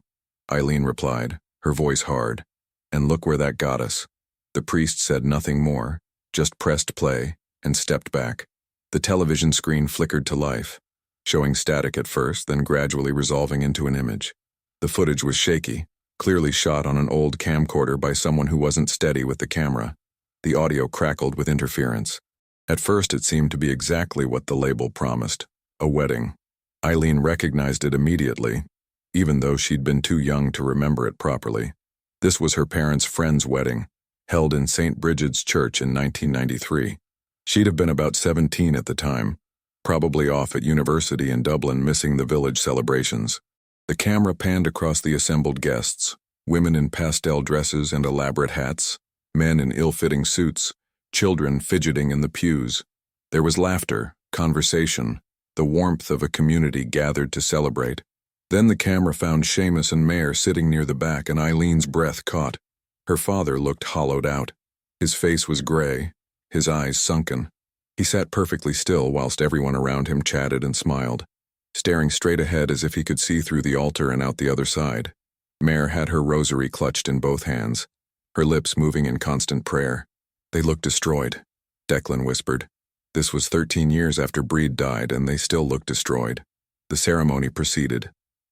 Eileen replied, her voice hard. And look where that got us. The priest said nothing more, just pressed play, and stepped back. The television screen flickered to life, showing static at first, then gradually resolving into an image. The footage was shaky, clearly shot on an old camcorder by someone who wasn't steady with the camera. The audio crackled with interference. At first it seemed to be exactly what the label promised, a wedding. Eileen recognized it immediately, even though she'd been too young to remember it properly. This was her parents' friend's wedding, held in St. Brigid's Church in 1993. She'd have been about 17 at the time, probably off at university in Dublin missing the village celebrations. The camera panned across the assembled guests, women in pastel dresses and elaborate hats, men in ill-fitting suits, children fidgeting in the pews. There was laughter, conversation, the warmth of a community gathered to celebrate. Then the camera found Seamus and Mare sitting near the back, and Eileen's breath caught. Her father looked hollowed out. His face was gray, his eyes sunken. He sat perfectly still whilst everyone around him chatted and smiled, staring straight ahead as if he could see through the altar and out the other side. Mare had her rosary clutched in both hands. her lips moving in constant prayer. "They look destroyed," Declan whispered. This was 13 years after Breed died, and they still looked destroyed. The ceremony proceeded.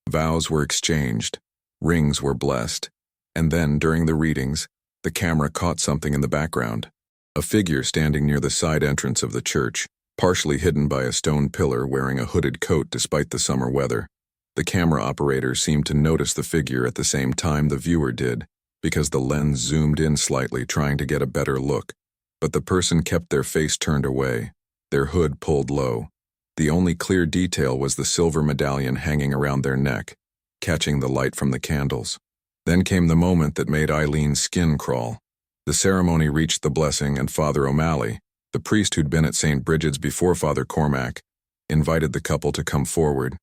Vows were exchanged. Rings were blessed. And then, during the readings, the camera caught something in the background. A figure standing near the side entrance of the church, partially hidden by a stone pillar, wearing a hooded coat despite the summer weather. The camera operator seemed to notice the figure at the same time the viewer did, because the lens zoomed in slightly, trying to get a better look. But the person kept their face turned away, their hood pulled low. The only clear detail was the silver medallion hanging around their neck, catching the light from the candles. Then came the moment that made Eileen's skin crawl. The ceremony reached the blessing, and Father O'Malley, the priest who'd been at St. Brigid's before Father Cormac, invited the couple to come forward.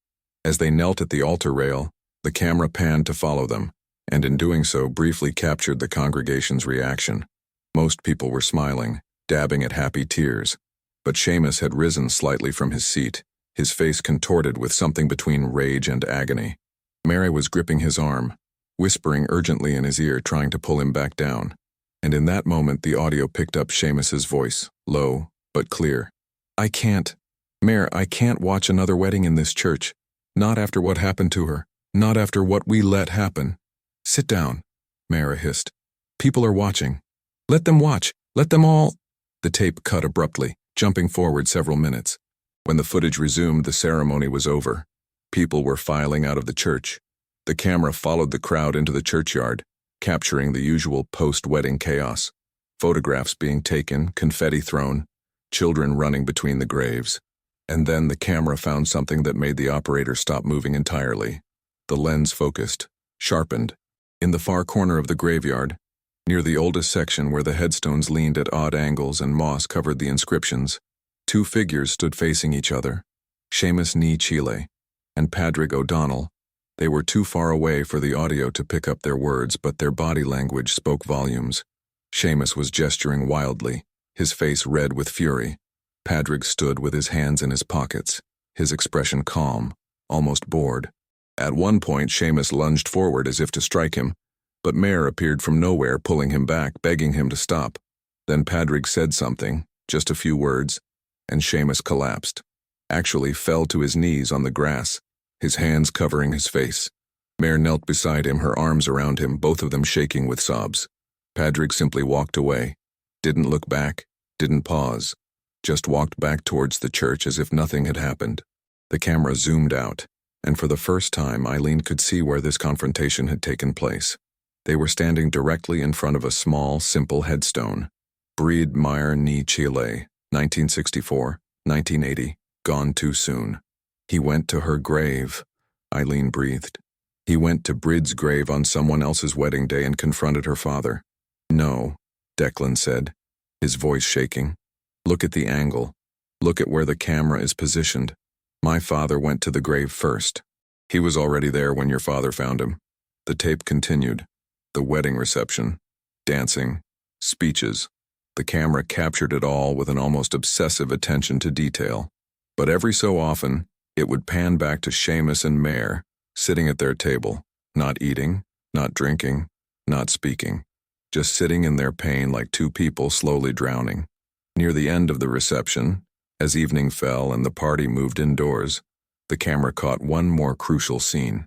As they knelt at the altar rail, the camera panned to follow them, and in doing so briefly captured the congregation's reaction. Most people were smiling, dabbing at happy tears. But Seamus had risen slightly from his seat, his face contorted with something between rage and agony. Mary was gripping his arm, whispering urgently in his ear, trying to pull him back down. And in that moment the audio picked up Seamus's voice, low but clear. "I can't. Mare, I can't watch another wedding in this church. Not after what happened to her. Not after what we let happen." "Sit down," Mara hissed. "People are watching. Let them watch. Let them all—" The tape cut abruptly, jumping forward several minutes. When the footage resumed, the ceremony was over. People were filing out of the church. The camera followed the crowd into the churchyard, capturing the usual post-wedding chaos. Photographs being taken, confetti thrown, children running between the graves. And then the camera found something that made the operator stop moving entirely. The lens focused, sharpened. In the far corner of the graveyard, near the oldest section where the headstones leaned at odd angles and moss covered the inscriptions, two figures stood facing each other, Seamus ní Chile and Padraig O'Donnell. They were too far away for the audio to pick up their words, but their body language spoke volumes. Seamus was gesturing wildly, his face red with fury. Padraig stood with his hands in his pockets, his expression calm, almost bored. At one point, Seamus lunged forward as if to strike him, but Mare appeared from nowhere, pulling him back, begging him to stop. Then Padraig said something, just a few words, and Seamus collapsed. Actually fell to his knees on the grass, his hands covering his face. Mare knelt beside him, her arms around him, both of them shaking with sobs. Padraig simply walked away, didn't look back, didn't pause, just walked back towards the church as if nothing had happened. The camera zoomed out, and for the first time Eileen could see where this confrontation had taken place. They were standing directly in front of a small, simple headstone. Breed Meyer ní Chile, 1964, 1980, gone too soon. "He went to her grave," Eileen breathed. "He went to Brid's grave on someone else's wedding day and confronted her father." "No," Declan said, his voice shaking. "Look at the angle. Look at where the camera is positioned. My father went to the grave first. He was already there when your father found him." The tape continued. The wedding reception, dancing, speeches. The camera captured it all with an almost obsessive attention to detail. But every so often, it would pan back to Seamus and Mare, sitting at their table, not eating, not drinking, not speaking, just sitting in their pain like two people slowly drowning. Near the end of the reception, as evening fell and the party moved indoors, the camera caught one more crucial scene.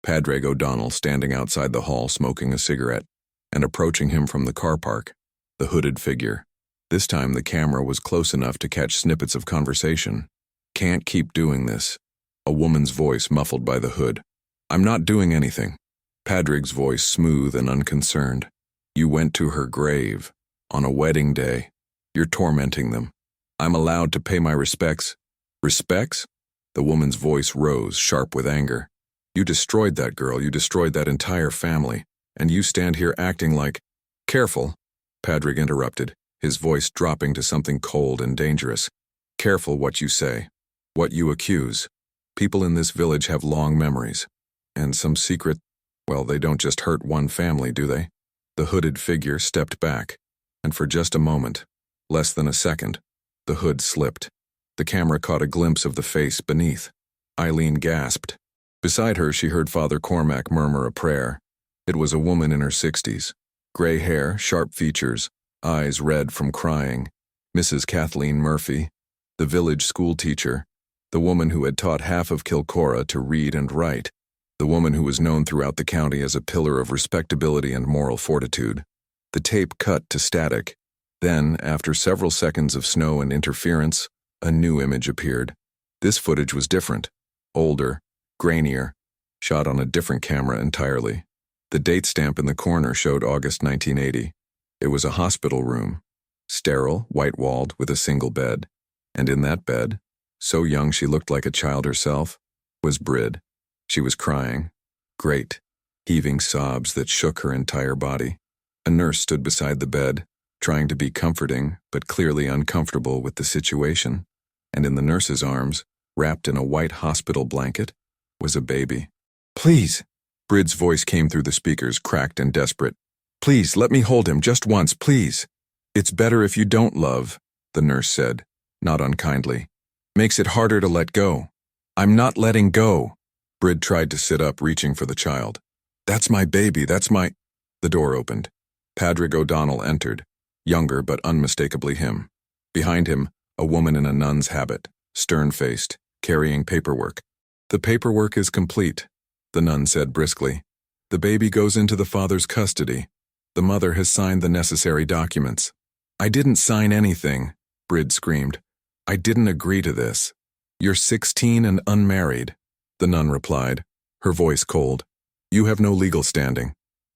Padraig O'Donnell standing outside the hall smoking a cigarette, and approaching him from the car park, the hooded figure. This time the camera was close enough to catch snippets of conversation. "Can't keep doing this," a woman's voice muffled by the hood. "I'm not doing anything." Padraig's voice smooth and unconcerned. "You went to her grave, on a wedding day. You're tormenting them. I'm allowed to pay my respects." "Respects?" The woman's voice rose, sharp with anger. "You destroyed that girl, you destroyed that entire family, and you stand here acting like—" "Careful," Padraig interrupted, his voice dropping to something cold and dangerous. "Careful what you say, what you accuse. People in this village have long memories, and some secret, well, they don't just hurt one family, do they?" The hooded figure stepped back, and for just a moment, less than a second, the hood slipped. The camera caught a glimpse of the face beneath. Eileen gasped. Beside her, she heard Father Cormac murmur a prayer. It was a woman in her 60s, Gray hair, sharp features, eyes red from crying. Mrs. Kathleen Murphy, the village school teacher, the woman who had taught half of Kilcora to read and write, the woman who was known throughout the county as a pillar of respectability and moral fortitude. The tape cut to static. Then, after several seconds of snow and interference, a new image appeared. This footage was different, older, grainier, shot on a different camera entirely. The date stamp in the corner showed August 1980. It was a hospital room, sterile, white-walled, with a single bed. And in that bed, so young she looked like a child herself, was Brid. She was crying. Great, heaving sobs that shook her entire body. A nurse stood beside the bed, trying to be comforting, but clearly uncomfortable with the situation. And in the nurse's arms, wrapped in a white hospital blanket, was a baby. "Please," Brid's voice came through the speakers, cracked and desperate. "Please, let me hold him just once, please." "It's better if you don't, love," the nurse said, not unkindly. "Makes it harder to let go." "I'm not letting go." Brid tried to sit up, reaching for the child. "That's my baby, that's my—" The door opened. Padraig O'Donnell entered, younger but unmistakably him. Behind him, a woman in a nun's habit, stern-faced, carrying paperwork. "The paperwork is complete," the nun said briskly. "The baby goes into the father's custody. The mother has signed the necessary documents." "I didn't sign anything," Brid screamed. "I didn't agree to this." "You're 16 and unmarried," the nun replied, her voice cold. "You have no legal standing.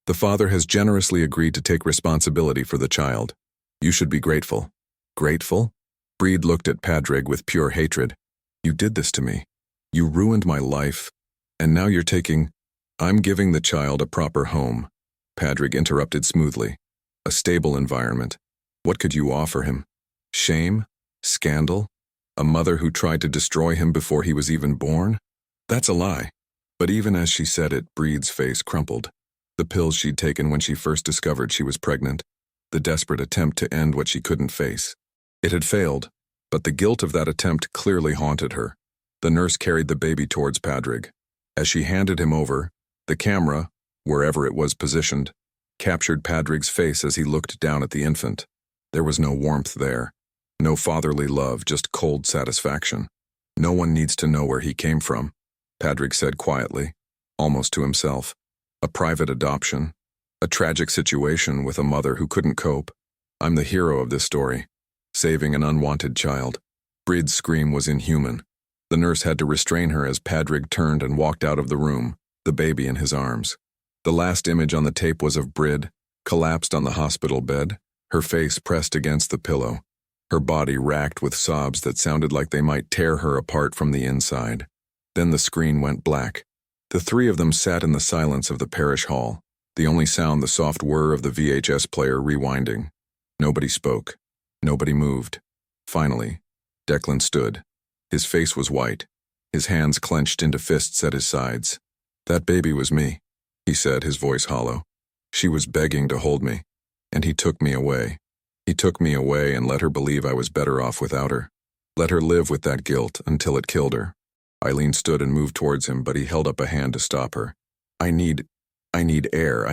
The father has generously agreed to take responsibility for the child. You should be grateful." "Grateful?" Brid looked at Padraig with pure hatred. "You did this to me. You ruined my life. And now you're taking—" "I'm giving the child a proper home," Padraig interrupted smoothly. "A stable environment. What could you offer him? Shame? Scandal? A mother who tried to destroy him before he was even born? That's a lie." But even as she said it, Brid's face crumpled. The pills she'd taken when she first discovered she was pregnant. The desperate attempt to end what she couldn't face. It had failed, but the guilt of that attempt clearly haunted her. The nurse carried the baby towards Padraig. As she handed him over, the camera, wherever it was positioned, captured Padraig's face as he looked down at the infant. There was no warmth there. No fatherly love, just cold satisfaction. "No one needs to know where he came from," Padraig said quietly, almost to himself. "A private adoption. A tragic situation with a mother who couldn't cope. I'm the hero of this story. Saving an unwanted child." Brid's scream was inhuman. The nurse had to restrain her as Padraig turned and walked out of the room, the baby in his arms. The last image on the tape was of Brid, collapsed on the hospital bed, her face pressed against the pillow, her body racked with sobs that sounded like they might tear her apart from the inside. Then the screen went black. The three of them sat in the silence of the parish hall, the only sound the soft whir of the VHS player rewinding. Nobody spoke. Nobody moved. Finally, Declan stood. His face was white, his hands clenched into fists at his sides. "That baby was me," he said, his voice hollow. "She was begging to hold me, and he took me away. He took me away and let her believe I was better off without her. Let her live with that guilt until it killed her." Eileen stood and moved towards him, but he held up a hand to stop her. I need air,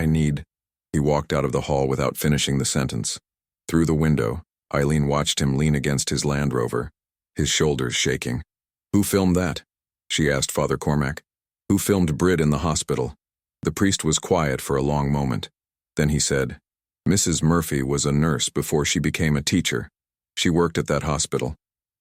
He walked out of the hall without finishing the sentence. Through the window, Eileen watched him lean against his Land Rover, his shoulders shaking. "Who filmed that?" she asked Father Cormac. "Who filmed Brid in the hospital?" The priest was quiet for a long moment. Then he said, "Mrs. Murphy was a nurse before she became a teacher. She worked at that hospital.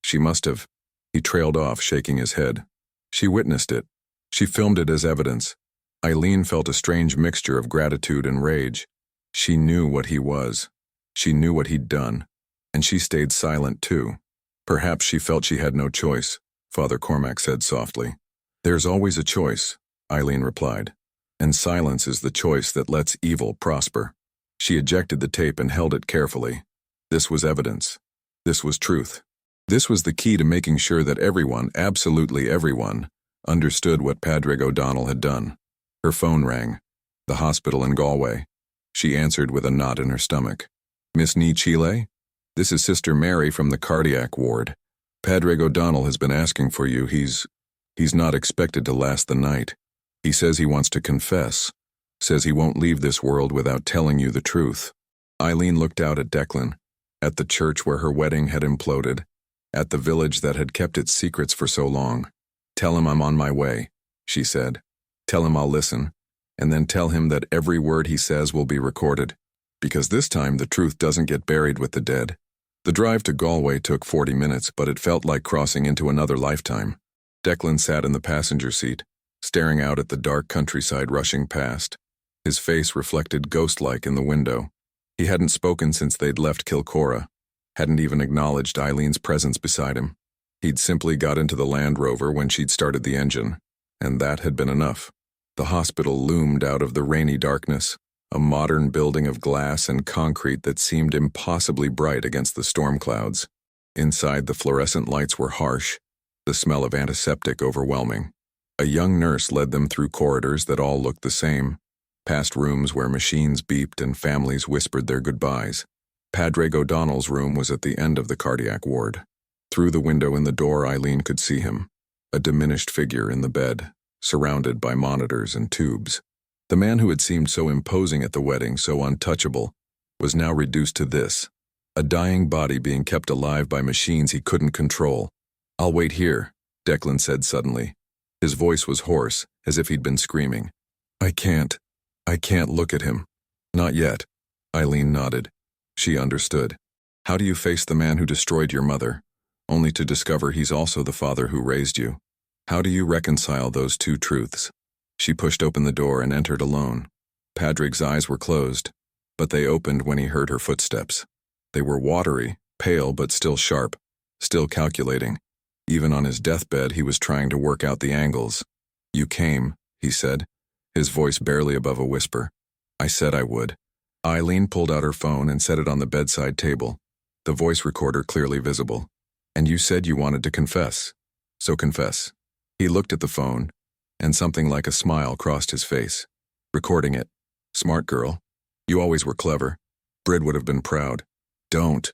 She must have—" He trailed off, shaking his head. "She witnessed it. She filmed it as evidence." Eileen felt a strange mixture of gratitude and rage. She knew what he was. She knew what he'd done. And she stayed silent too. "Perhaps she felt she had no choice," Father Cormac said softly. "There's always a choice," Eileen replied. "And silence is the choice that lets evil prosper." She ejected the tape and held it carefully. This was evidence. This was truth. This was the key to making sure that everyone, absolutely everyone, understood what Padraig O'Donnell had done. Her phone rang. The hospital in Galway. She answered with a knot in her stomach. "Miss Ní Chile? This is Sister Mary from the cardiac ward. Padraig O'Donnell has been asking for you. He's not expected to last the night. He says he wants to confess. Says he won't leave this world without telling you the truth. Eileen looked out at Declan, at the church where her wedding had imploded, at the village that had kept its secrets for so long. Tell him I'm on my way, she said. Tell him I'll listen, and then tell him that every word he says will be recorded, because this time the truth doesn't get buried with the dead. The drive to Galway took 40 minutes, but it felt like crossing into another lifetime. Declan sat in the passenger seat, staring out at the dark countryside rushing past. His face reflected ghost-like in the window. He hadn't spoken since they'd left Kilcora, hadn't even acknowledged Eileen's presence beside him. He'd simply got into the Land Rover when she'd started the engine, and that had been enough. The hospital loomed out of the rainy darkness, a modern building of glass and concrete that seemed impossibly bright against the storm clouds. Inside, the fluorescent lights were harsh, the smell of antiseptic overwhelming. A young nurse led them through corridors that all looked the same, past rooms where machines beeped and families whispered their goodbyes. Padraig O'Donnell's room was at the end of the cardiac ward. Through the window in the door, Eileen could see him, a diminished figure in the bed, surrounded by monitors and tubes. The man who had seemed so imposing at the wedding, so untouchable, was now reduced to this, a dying body being kept alive by machines he couldn't control. "I'll wait here," Declan said suddenly. His voice was hoarse, as if he'd been screaming. I can't look at him. Not yet." Eileen nodded. She understood. "How do you face the man who destroyed your mother, only to discover he's also the father who raised you? How do you reconcile those two truths?" She pushed open the door and entered alone. Padraig's eyes were closed, but they opened when he heard her footsteps. They were watery, pale but still sharp, still calculating. Even on his deathbed, he was trying to work out the angles. "You came," he said, his voice barely above a whisper. "I said I would." Eileen pulled out her phone and set it on the bedside table, the voice recorder clearly visible. "And you said you wanted to confess. So confess." He looked at the phone, and something like a smile crossed his face. "Recording it. Smart girl. You always were clever. Brid would have been proud." "Don't."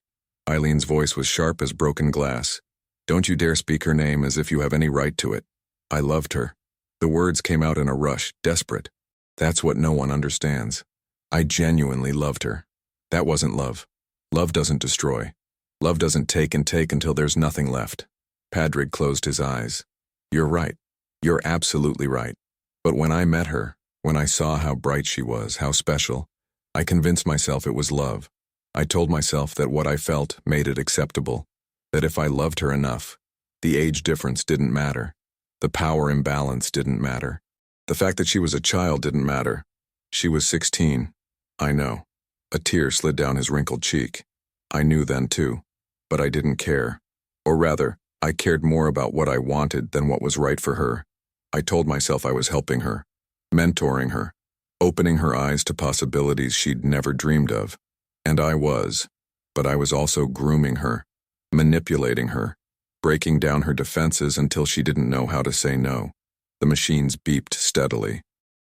Eileen's voice was sharp as broken glass. "Don't you dare speak her name as if you have any right to it. I loved her." The words came out in a rush, desperate. "That's what no one understands. I genuinely loved her. That wasn't love. Love doesn't destroy. Love doesn't take and take until there's nothing left." Padraig closed his eyes. "You're right. You're absolutely right. But when I met her, when I saw how bright she was, how special, I convinced myself it was love. I told myself that what I felt made it acceptable, that if I loved her enough, the age difference didn't matter. The power imbalance didn't matter. The fact that she was a child didn't matter. She was 16. I know." A tear slid down his wrinkled cheek. "I knew then too, but I didn't care. Or rather, I cared more about what I wanted than what was right for her. I told myself I was helping her, mentoring her, opening her eyes to possibilities she'd never dreamed of. And I was, but I was also grooming her, manipulating her, breaking down her defenses until she didn't know how to say no." The machines beeped steadily.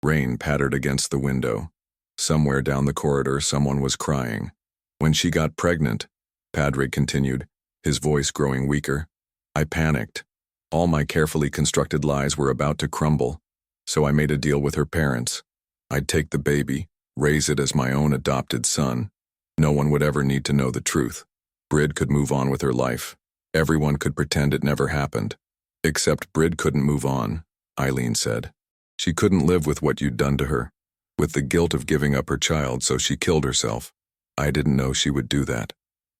Rain pattered against the window. Somewhere down the corridor, someone was crying. "When she got pregnant," Padraig continued, his voice growing weaker, "I panicked. All my carefully constructed lies were about to crumble, so I made a deal with her parents. I'd take the baby, raise it as my own adopted son. No one would ever need to know the truth. Brid could move on with her life. Everyone could pretend it never happened. Except Brid couldn't move on," Eileen said. "She couldn't live with what you'd done to her, with the guilt of giving up her child, so she killed herself. I didn't know she would do that."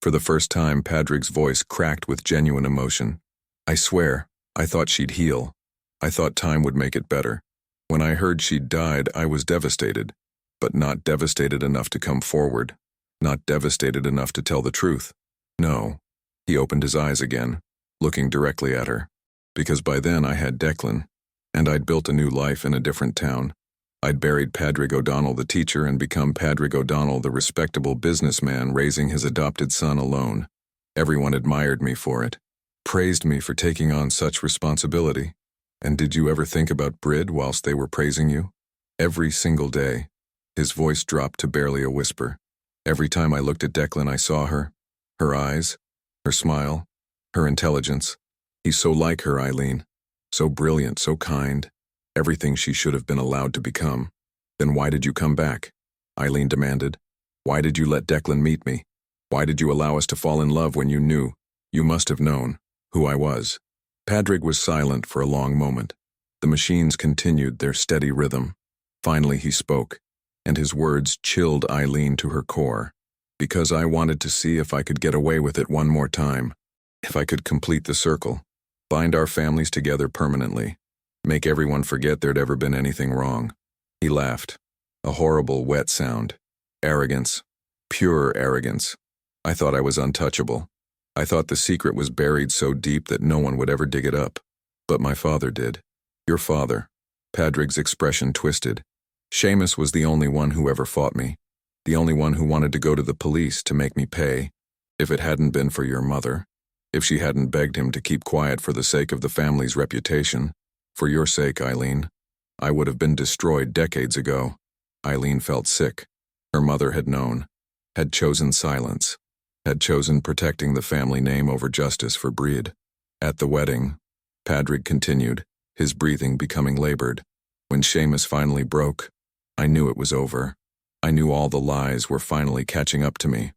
For the first time, Padraig's voice cracked with genuine emotion. "I swear, I thought she'd heal. I thought time would make it better. When I heard she'd died, I was devastated, but not devastated enough to come forward, not devastated enough to tell the truth. No." He opened his eyes again, looking directly at her. "Because by then I had Declan, and I'd built a new life in a different town. I'd buried Padraig O'Donnell the teacher and become Padraig O'Donnell the respectable businessman raising his adopted son alone. Everyone admired me for it, praised me for taking on such responsibility. And did you ever think about Brid whilst they were praising you? Every single day." His voice dropped to barely a whisper. "Every time I looked at Declan, I saw her eyes, her smile, her intelligence. He's so like her, Eileen. So brilliant, so kind. Everything she should have been allowed to become. Then why did you come back? Eileen demanded. Why did you let Declan meet me? Why did you allow us to fall in love when you knew, you must have known, who I was? Padraig was silent for a long moment. The machines continued their steady rhythm. Finally he spoke, and his words chilled Eileen to her core. Because I wanted to see if I could get away with it one more time. If I could complete the circle. Bind our families together permanently. Make everyone forget there'd ever been anything wrong. He laughed. A horrible, wet sound. Arrogance. Pure arrogance. I thought I was untouchable. I thought the secret was buried so deep that no one would ever dig it up. But my father did. Your father. Padraig's expression twisted. Seamus was the only one who ever fought me. The only one who wanted to go to the police to make me pay. If it hadn't been for your mother. If she hadn't begged him to keep quiet for the sake of the family's reputation. For your sake, Eileen. I would have been destroyed decades ago. Eileen felt sick. Her mother had known. Had chosen silence. Had chosen protecting the family name over justice for Breed. At the wedding, Padraig continued, his breathing becoming labored. When Seamus finally broke, I knew it was over. I knew all the lies were finally catching up to me.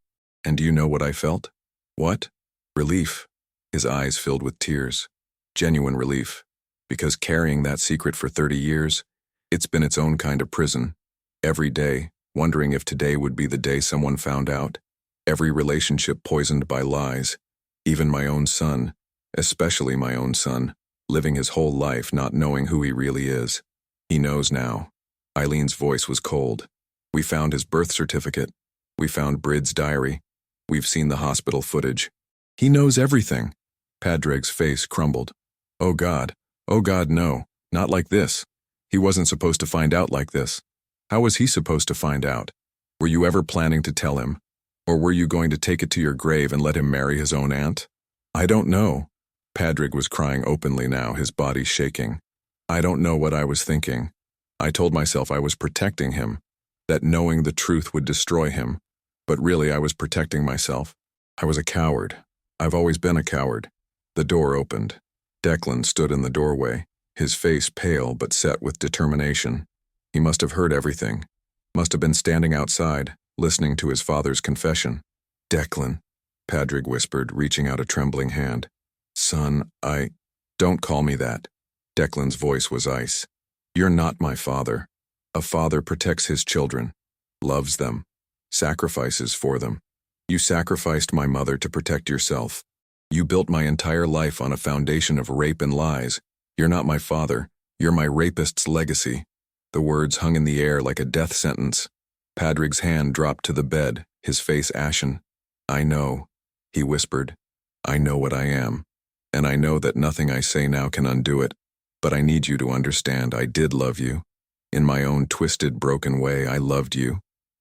And do you know what I felt? What? Relief. His eyes filled with tears. Genuine relief. Because carrying that secret for 30 years, it's been its own kind of prison. Every day, wondering if today would be the day someone found out. Every relationship poisoned by lies. Even my own son, especially my own son, living his whole life not knowing who he really is. He knows now. Eileen's voice was cold. We found his birth certificate. We found Brid's diary. We've seen the hospital footage. He knows everything. Padraig's face crumbled. Oh God, no, not like this. He wasn't supposed to find out like this. How was he supposed to find out? Were you ever planning to tell him? Or were you going to take it to your grave and let him marry his own aunt? I don't know. Padraig was crying openly now, his body shaking. I don't know what I was thinking. I told myself I was protecting him, that knowing the truth would destroy him. But really I was protecting myself. I was a coward. I've always been a coward. The door opened. Declan stood in the doorway, his face pale but set with determination. He must have heard everything. Must have been standing outside, listening to his father's confession. Declan, Padraig whispered, reaching out a trembling hand. Son, Don't call me that. Declan's voice was ice. You're not my father. A father protects his children, loves them, sacrifices for them. You sacrificed my mother to protect yourself. You built my entire life on a foundation of rape and lies. You're not my father. You're my rapist's legacy. The words hung in the air like a death sentence. Padraig's hand dropped to the bed, his face ashen. I know, he whispered. I know what I am. And I know that nothing I say now can undo it. But I need you to understand I did love you. In my own twisted, broken way, I loved you.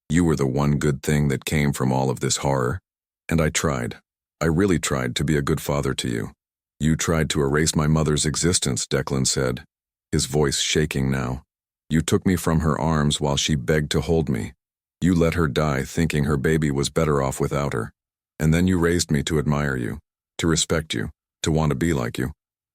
You were the one good thing that came from all of this horror. And I tried. I really tried to be a good father to you. You tried to erase my mother's existence, Declan said, his voice shaking now. You took me from her arms while she begged to hold me. You let her die thinking her baby was better off without her. And then you raised me to admire you, to respect you, to want to be like you.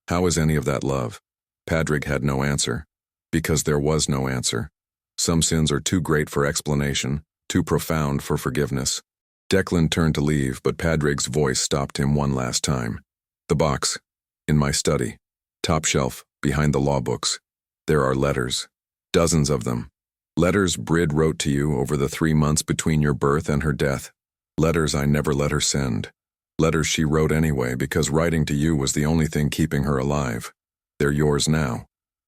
How is any of that love? Padraig had no answer. Because there was no answer. Some sins are too great for explanation, too profound for forgiveness. Declan turned to leave, but Padraig's voice stopped him one last time. The box. In my study. Top shelf, behind the law books. There are letters. Dozens of them. Letters Brid wrote to you over the 3 months between your birth and her death. Letters I never let her send. Letters she wrote anyway because writing to you was the only thing keeping her alive. They're yours now.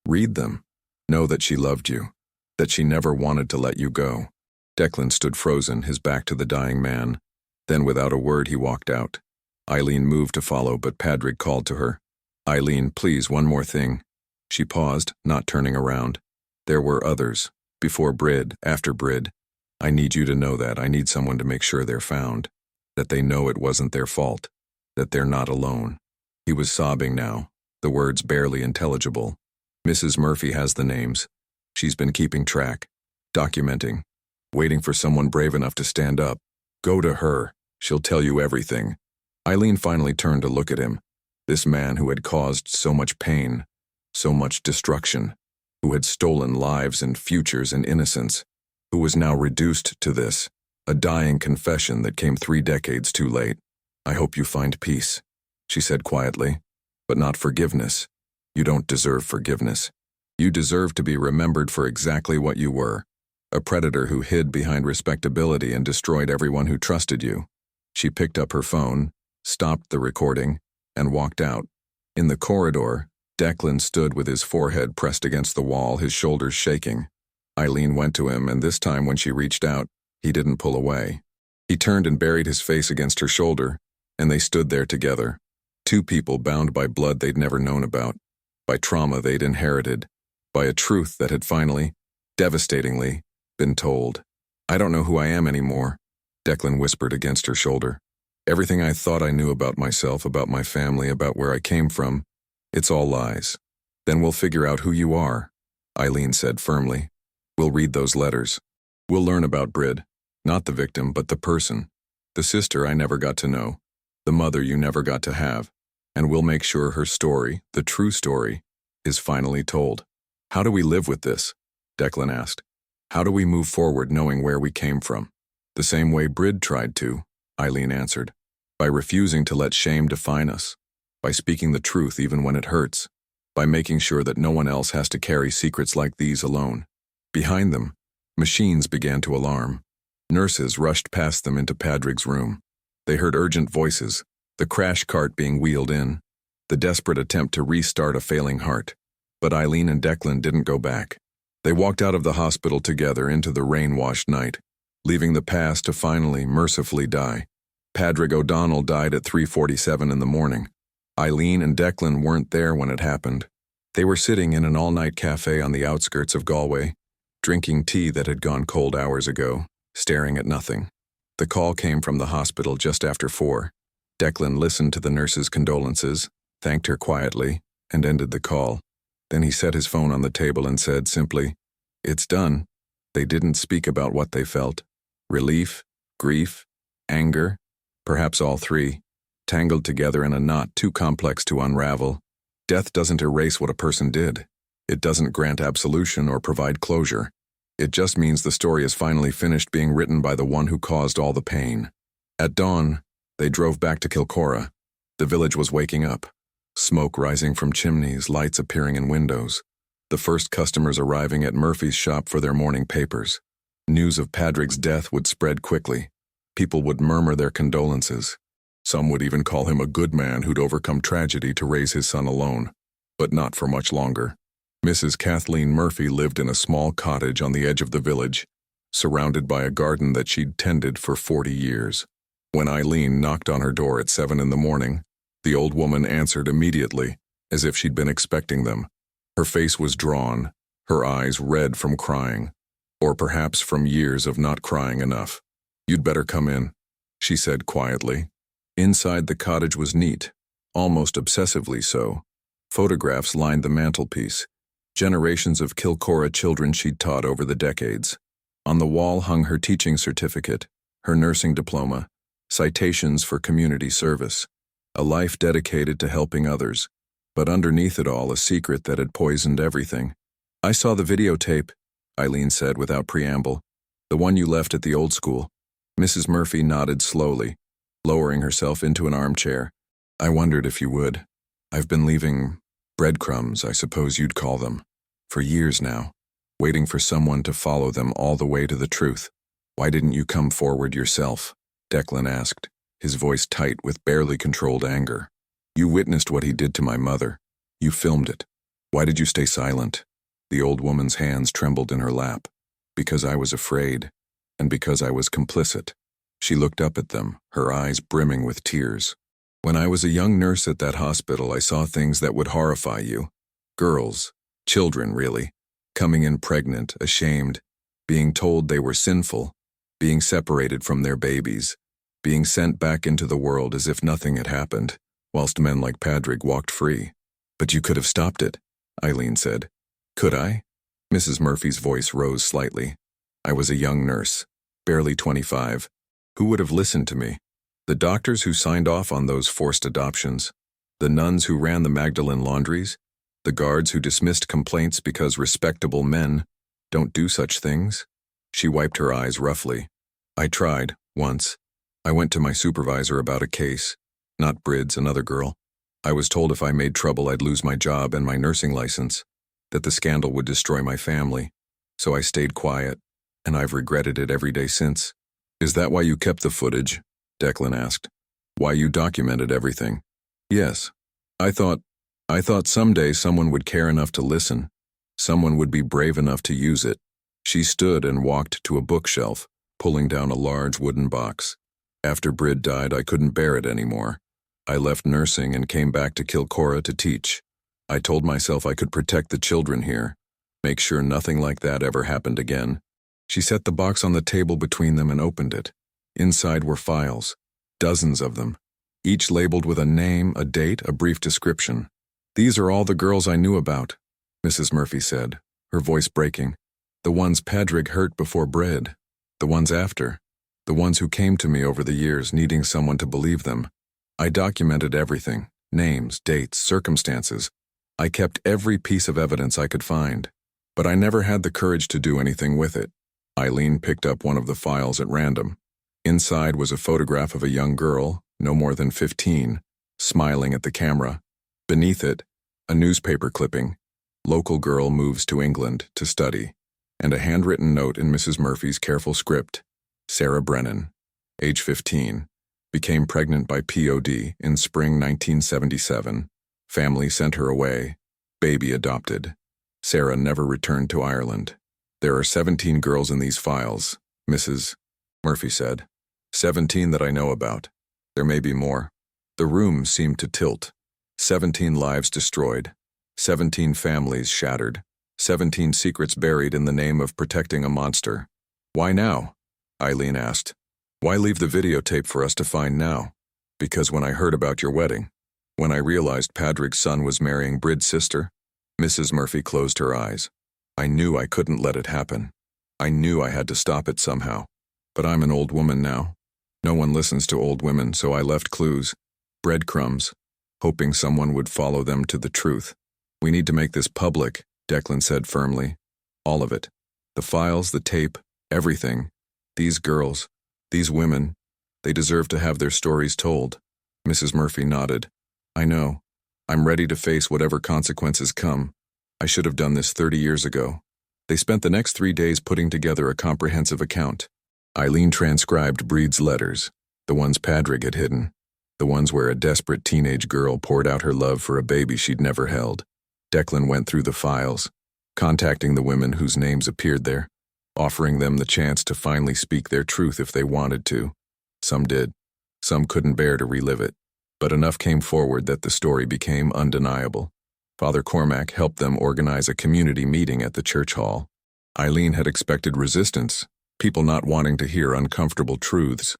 Read them. Know that she loved you. That she never wanted to let you go. Declan stood frozen, his back to the dying man. Then without a word he walked out. Eileen moved to follow, but Padraig called to her. Eileen, please, one more thing. She paused, not turning around. There were others. Before Brid, after Brid. I need you to know that. I need someone to make sure they're found. That they know it wasn't their fault. That they're not alone. He was sobbing now, the words barely intelligible. Mrs. Murphy has the names. She's been keeping track, documenting, waiting for someone brave enough to stand up. Go to her. She'll tell you everything. Eileen finally turned to look at him. This man who had caused so much pain, so much destruction. who had stolen lives and futures and innocence, who was now reduced to this, a dying confession that came 3 decades too late. "I hope you find peace," she said quietly, "but not forgiveness. You don't deserve forgiveness. You deserve to be remembered for exactly what you were, a predator who hid behind respectability and destroyed everyone who trusted you." She picked up her phone, stopped the recording, and walked out. In the corridor, Declan stood with his forehead pressed against the wall, his shoulders shaking. Eileen went to him, and this time when she reached out, he didn't pull away. He turned and buried his face against her shoulder, and they stood there together. 2 people bound by blood they'd never known about, by trauma they'd inherited, by a truth that had finally, devastatingly, been told. "I don't know who I am anymore," Declan whispered against her shoulder. "Everything I thought I knew about myself, about my family, about where I came from, it's all lies." "Then we'll figure out who you are," Eileen said firmly. "We'll read those letters. We'll learn about Brid, not the victim, but the person, the sister I never got to know, the mother you never got to have, and we'll make sure her story, the true story, is finally told." "How do we live with this?" Declan asked. "How do we move forward knowing where we came from?" "The same way Brid tried to," Eileen answered. "By refusing to let shame define us, by speaking the truth even when it hurts, by making sure that no one else has to carry secrets like these alone." Behind them, machines began to alarm. Nurses rushed past them into Padraig's room. They heard urgent voices, the crash cart being wheeled in, the desperate attempt to restart a failing heart. But Eileen and Declan didn't go back. They walked out of the hospital together into the rain-washed night, leaving the past to finally, mercifully die. Padraig O'Donnell died at 3:47 in the morning. Eileen and Declan weren't there when it happened. They were sitting in an all-night cafe on the outskirts of Galway, drinking tea that had gone cold hours ago, staring at nothing. The call came from the hospital just after 4. Declan listened to the nurse's condolences, thanked her quietly, and ended the call. Then he set his phone on the table and said simply, "It's done." They didn't speak about what they felt. Relief, grief, anger, perhaps all 3, tangled together in a knot too complex to unravel. Death doesn't erase what a person did. It doesn't grant absolution or provide closure. It just means the story is finally finished being written by the one who caused all the pain. At dawn, they drove back to Kilcora. The village was waking up. Smoke rising from chimneys, lights appearing in windows. The first customers arriving at Murphy's shop for their morning papers. News of Padraig's death would spread quickly. People would murmur their condolences. Some would even call him a good man who'd overcome tragedy to raise his son alone. But not for much longer. Mrs. Kathleen Murphy lived in a small cottage on the edge of the village, surrounded by a garden that she'd tended for 40 years. When Eileen knocked on her door at 7 in the morning, the old woman answered immediately, as if she'd been expecting them. Her face was drawn, her eyes red from crying, or perhaps from years of not crying enough. "You'd better come in," she said quietly. Inside, the cottage was neat, almost obsessively so. Photographs lined the mantelpiece, generations of Kilcora children she'd taught over the decades. On the wall hung her teaching certificate, her nursing diploma, citations for community service, a life dedicated to helping others, but underneath it all a secret that had poisoned everything. "I saw the videotape," Eileen said without preamble. "The one you left at the old school." Mrs. Murphy nodded slowly, lowering herself into an armchair. "I wondered if you would. I've been leaving breadcrumbs, I suppose you'd call them, for years now, waiting for someone to follow them all the way to the truth." "Why didn't you come forward yourself?" Declan asked, his voice tight with barely controlled anger. "You witnessed what he did to my mother. You filmed it. Why did you stay silent?" The old woman's hands trembled in her lap. "Because I was afraid, and because I was complicit." She looked up at them, her eyes brimming with tears. "When I was a young nurse at that hospital, I saw things that would horrify you. Girls, children really, coming in pregnant, ashamed, being told they were sinful, being separated from their babies, being sent back into the world as if nothing had happened, whilst men like Padraig walked free. But you could have stopped it," Eileen said. "Could I?" Mrs. Murphy's voice rose slightly. "I was a young nurse, barely 25. Who would have listened to me? The doctors who signed off on those forced adoptions? The nuns who ran the Magdalene laundries? The guards who dismissed complaints because respectable men don't do such things? She wiped her eyes roughly. I tried, once. I went to my supervisor about a case. Not Brids, another girl. I was told if I made trouble I'd lose my job and my nursing license, that the scandal would destroy my family. So I stayed quiet, and I've regretted it every day since. Is that why you kept the footage? Declan asked. Why you documented everything? Yes. I thought someday someone would care enough to listen. Someone would be brave enough to use it. She stood and walked to a bookshelf, pulling down a large wooden box. After Brid died, I couldn't bear it anymore. I left nursing and came back to Kilcora to teach. I told myself I could protect the children here, make sure nothing like that ever happened again. She set the box on the table between them and opened it. Inside were files, dozens of them, each labeled with a name, a date, a brief description. These are all the girls I knew about, Mrs. Murphy said, her voice breaking. The ones Padraig hurt before Brid, the ones after, the ones who came to me over the years needing someone to believe them. I documented everything, names, dates, circumstances. I kept every piece of evidence I could find, but I never had the courage to do anything with it. Eileen picked up one of the files at random. Inside was a photograph of a young girl, no more than 15, smiling at the camera. Beneath it, a newspaper clipping. Local girl moves to England to study. And a handwritten note in Mrs. Murphy's careful script. Sarah Brennan, age 15, became pregnant by POD in spring 1977. Family sent her away. Baby adopted. Sarah never returned to Ireland. There are 17 girls in these files, Mrs. Murphy said. 17 that I know about. There may be more. The room seemed to tilt. 17 lives destroyed. 17 families shattered. 17 secrets buried in the name of protecting a monster. Why now? Eileen asked. Why leave the videotape for us to find now? Because when I heard about your wedding, when I realized Padraig's son was marrying Brid's sister, Mrs. Murphy closed her eyes. I knew I couldn't let it happen. I knew I had to stop it somehow. But I'm an old woman now. No one listens to old women, so I left clues, breadcrumbs, hoping someone would follow them to the truth. We need to make this public, Declan said firmly. All of it. The files, the tape, everything. These girls, these women, they deserve to have their stories told. Mrs. Murphy nodded. I know. I'm ready to face whatever consequences come. I should have done this 30 years ago. They spent the next 3 days putting together a comprehensive account. Eileen transcribed Brid's letters, the ones Padraig had hidden, the ones where a desperate teenage girl poured out her love for a baby she'd never held. Declan went through the files, contacting the women whose names appeared there, offering them the chance to finally speak their truth if they wanted to. Some did. Some couldn't bear to relive it. But enough came forward that the story became undeniable. Father Cormac helped them organize a community meeting at the church hall. Eileen had expected resistance, people not wanting to hear uncomfortable truths,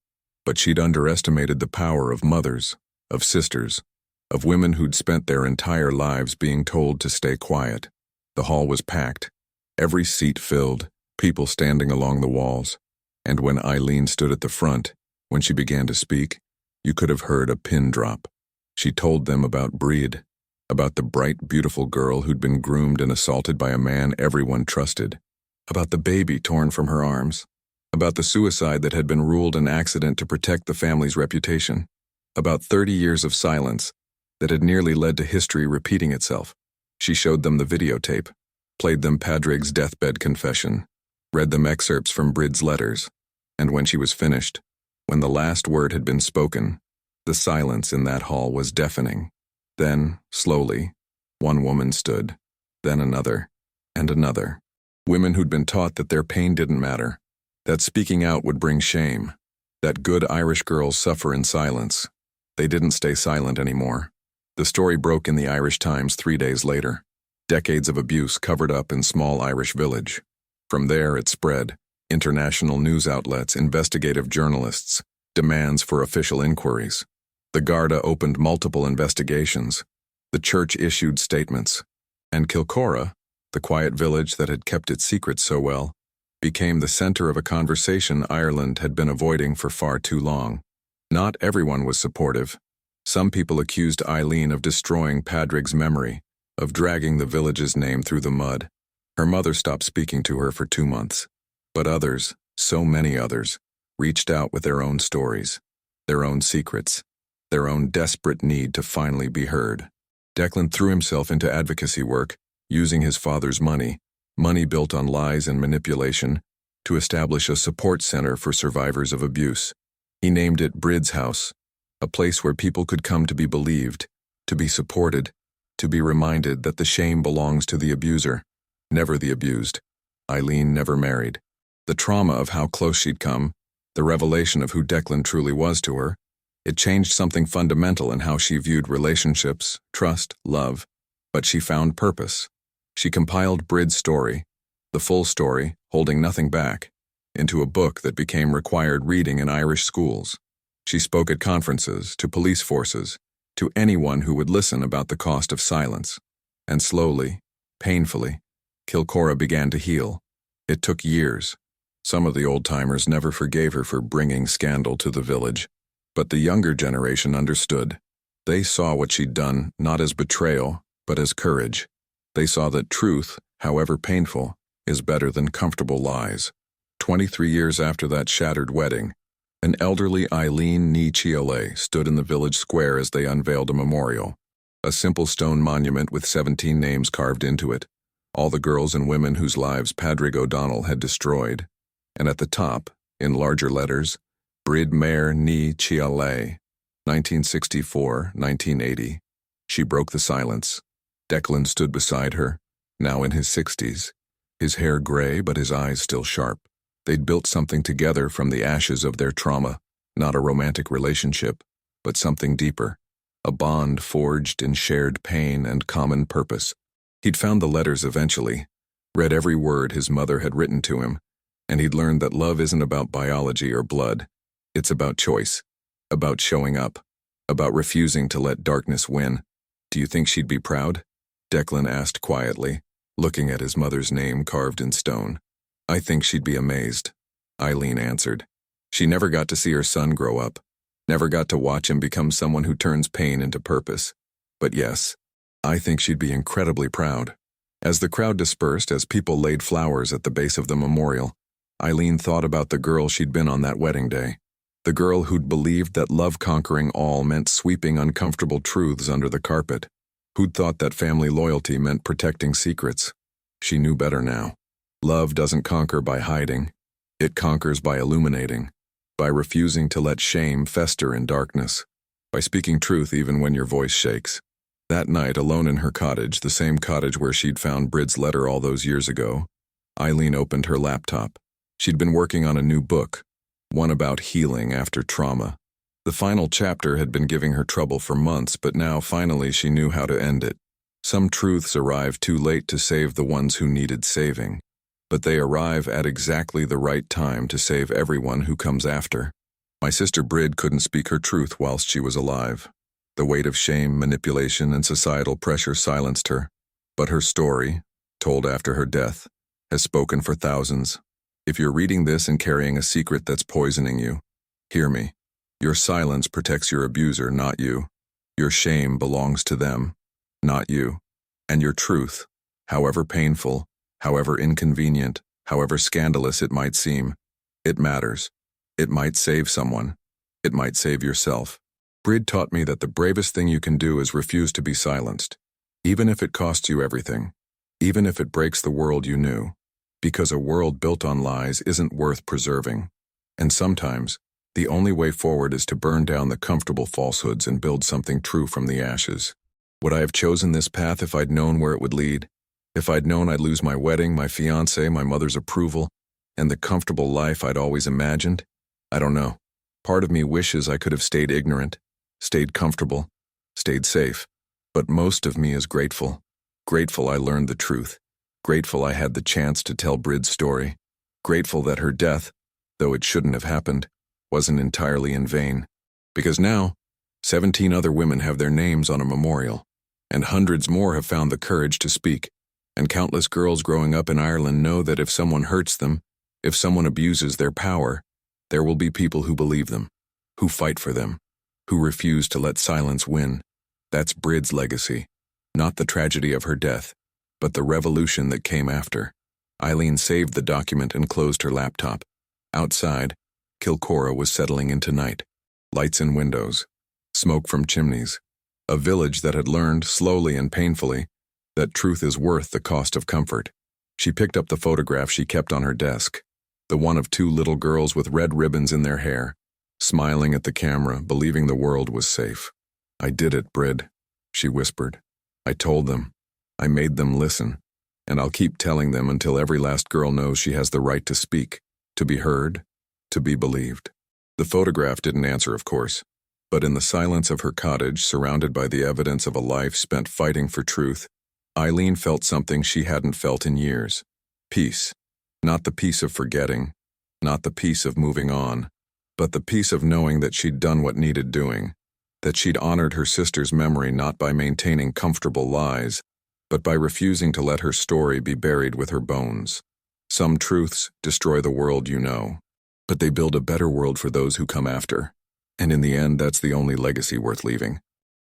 but she'd underestimated the power of mothers, of sisters, of women who'd spent their entire lives being told to stay quiet. The hall was packed, every seat filled, people standing along the walls. And when Eileen stood at the front, when she began to speak, you could have heard a pin drop. She told them about Brid, about the bright, beautiful girl who'd been groomed and assaulted by a man everyone trusted, about the baby torn from her arms, about the suicide that had been ruled an accident to protect the family's reputation, about 30 years of silence that had nearly led to history repeating itself. She showed them the videotape, played them Padraig's deathbed confession, read them excerpts from Brid's letters, and when she was finished, when the last word had been spoken, the silence in that hall was deafening. Then, slowly, one woman stood, then another, and another. Women who'd been taught that their pain didn't matter, that speaking out would bring shame, that good Irish girls suffer in silence. They didn't stay silent anymore. The story broke in the Irish Times 3 days later. Decades of abuse covered up in small Irish village. From there it spread. International news outlets, investigative journalists, demands for official inquiries. The Garda opened multiple investigations. The church issued statements. And Kilcora, the quiet village that had kept its secrets so well, became the center of a conversation Ireland had been avoiding for far too long. Not everyone was supportive. Some people accused Eileen of destroying Padraig's memory, of dragging the village's name through the mud. Her mother stopped speaking to her for 2 months. But others, so many others, reached out with their own stories, their own secrets, their own desperate need to finally be heard. Declan threw himself into advocacy work, using his father's money built on lies and manipulation, to establish a support center for survivors of abuse. He named it Brid's House, a place where people could come to be believed, to be supported, to be reminded that the shame belongs to the abuser, never the abused. Eileen never married. The trauma of how close she'd come, the revelation of who Declan truly was to her, it changed something fundamental in how she viewed relationships, trust, love. But she found purpose. She compiled Brid's story, the full story, holding nothing back, into a book that became required reading in Irish schools. She spoke at conferences, to police forces, to anyone who would listen about the cost of silence. And slowly, painfully, Kilcora began to heal. It took years. Some of the old-timers never forgave her for bringing scandal to the village. But the younger generation understood. They saw what she'd done not as betrayal, but as courage. They saw that truth, however painful, is better than comfortable lies. 23 years after that shattered wedding, an elderly Eileen ni Chiale stood in the village square as they unveiled a memorial. A simple stone monument with 17 names carved into it, all the girls and women whose lives Padraig O'Donnell had destroyed. And at the top, in larger letters, Brid Mare ni Chiale, 1964-1980. She broke the silence. Declan stood beside her, now in his 60s, his hair gray but his eyes still sharp. They'd built something together from the ashes of their trauma, not a romantic relationship, but something deeper, a bond forged in shared pain and common purpose. He'd found the letters eventually, read every word his mother had written to him, and he'd learned that love isn't about biology or blood. It's about choice, about showing up, about refusing to let darkness win. Do you think she'd be proud? Declan asked quietly, looking at his mother's name carved in stone. I think she'd be amazed, Eileen answered. She never got to see her son grow up, never got to watch him become someone who turns pain into purpose. But yes, I think she'd be incredibly proud. As the crowd dispersed, as people laid flowers at the base of the memorial, Eileen thought about the girl she'd been on that wedding day. The girl who'd believed that love conquering all meant sweeping uncomfortable truths under the carpet. Who'd thought that family loyalty meant protecting secrets. She knew better now. Love doesn't conquer by hiding. It conquers by illuminating, by refusing to let shame fester in darkness, by speaking truth even when your voice shakes. That night, alone in her cottage, the same cottage where she'd found Brid's letter all those years ago, Eileen opened her laptop. She'd been working on a new book, one about healing after trauma. The final chapter had been giving her trouble for months, but now finally she knew how to end it. Some truths arrive too late to save the ones who needed saving, but they arrive at exactly the right time to save everyone who comes after. My sister Brid couldn't speak her truth whilst she was alive. The weight of shame, manipulation, and societal pressure silenced her. But her story, told after her death, has spoken for thousands. If you're reading this and carrying a secret that's poisoning you, hear me. Your silence protects your abuser, not you. Your shame belongs to them, not you. And your truth, however painful, however inconvenient, however scandalous it might seem, it matters. It might save someone. It might save yourself. Brid taught me that the bravest thing you can do is refuse to be silenced, even if it costs you everything, even if it breaks the world you knew, because a world built on lies isn't worth preserving. And sometimes, the only way forward is to burn down the comfortable falsehoods and build something true from the ashes. Would I have chosen this path if I'd known where it would lead? If I'd known I'd lose my wedding, my fiancé, my mother's approval, and the comfortable life I'd always imagined? I don't know. Part of me wishes I could have stayed ignorant, stayed comfortable, stayed safe. But most of me is grateful. Grateful I learned the truth. Grateful I had the chance to tell Brid's story. Grateful that her death, though it shouldn't have happened, wasn't entirely in vain. Because now, 17 other women have their names on a memorial, and hundreds more have found the courage to speak. And countless girls growing up in Ireland know that if someone hurts them, if someone abuses their power, there will be people who believe them, who fight for them, who refuse to let silence win. That's Brid's legacy. Not the tragedy of her death, but the revolution that came after. Eileen saved the document and closed her laptop. Outside, Kilcora was settling into night. Lights in windows, smoke from chimneys. A village that had learned, slowly and painfully, that truth is worth the cost of comfort. She picked up the photograph she kept on her desk, the one of two little girls with red ribbons in their hair, smiling at the camera, believing the world was safe. "I did it, Brid," she whispered. "I told them. I made them listen. And I'll keep telling them until every last girl knows she has the right to speak, to be heard, to be believed." The photograph didn't answer, of course, but in the silence of her cottage, surrounded by the evidence of a life spent fighting for truth, Eileen felt something she hadn't felt in years. Peace. Not the peace of forgetting, not the peace of moving on, but the peace of knowing that she'd done what needed doing, that she'd honored her sister's memory not by maintaining comfortable lies, but by refusing to let her story be buried with her bones. Some truths destroy the world you know, but they build a better world for those who come after. And in the end, that's the only legacy worth leaving.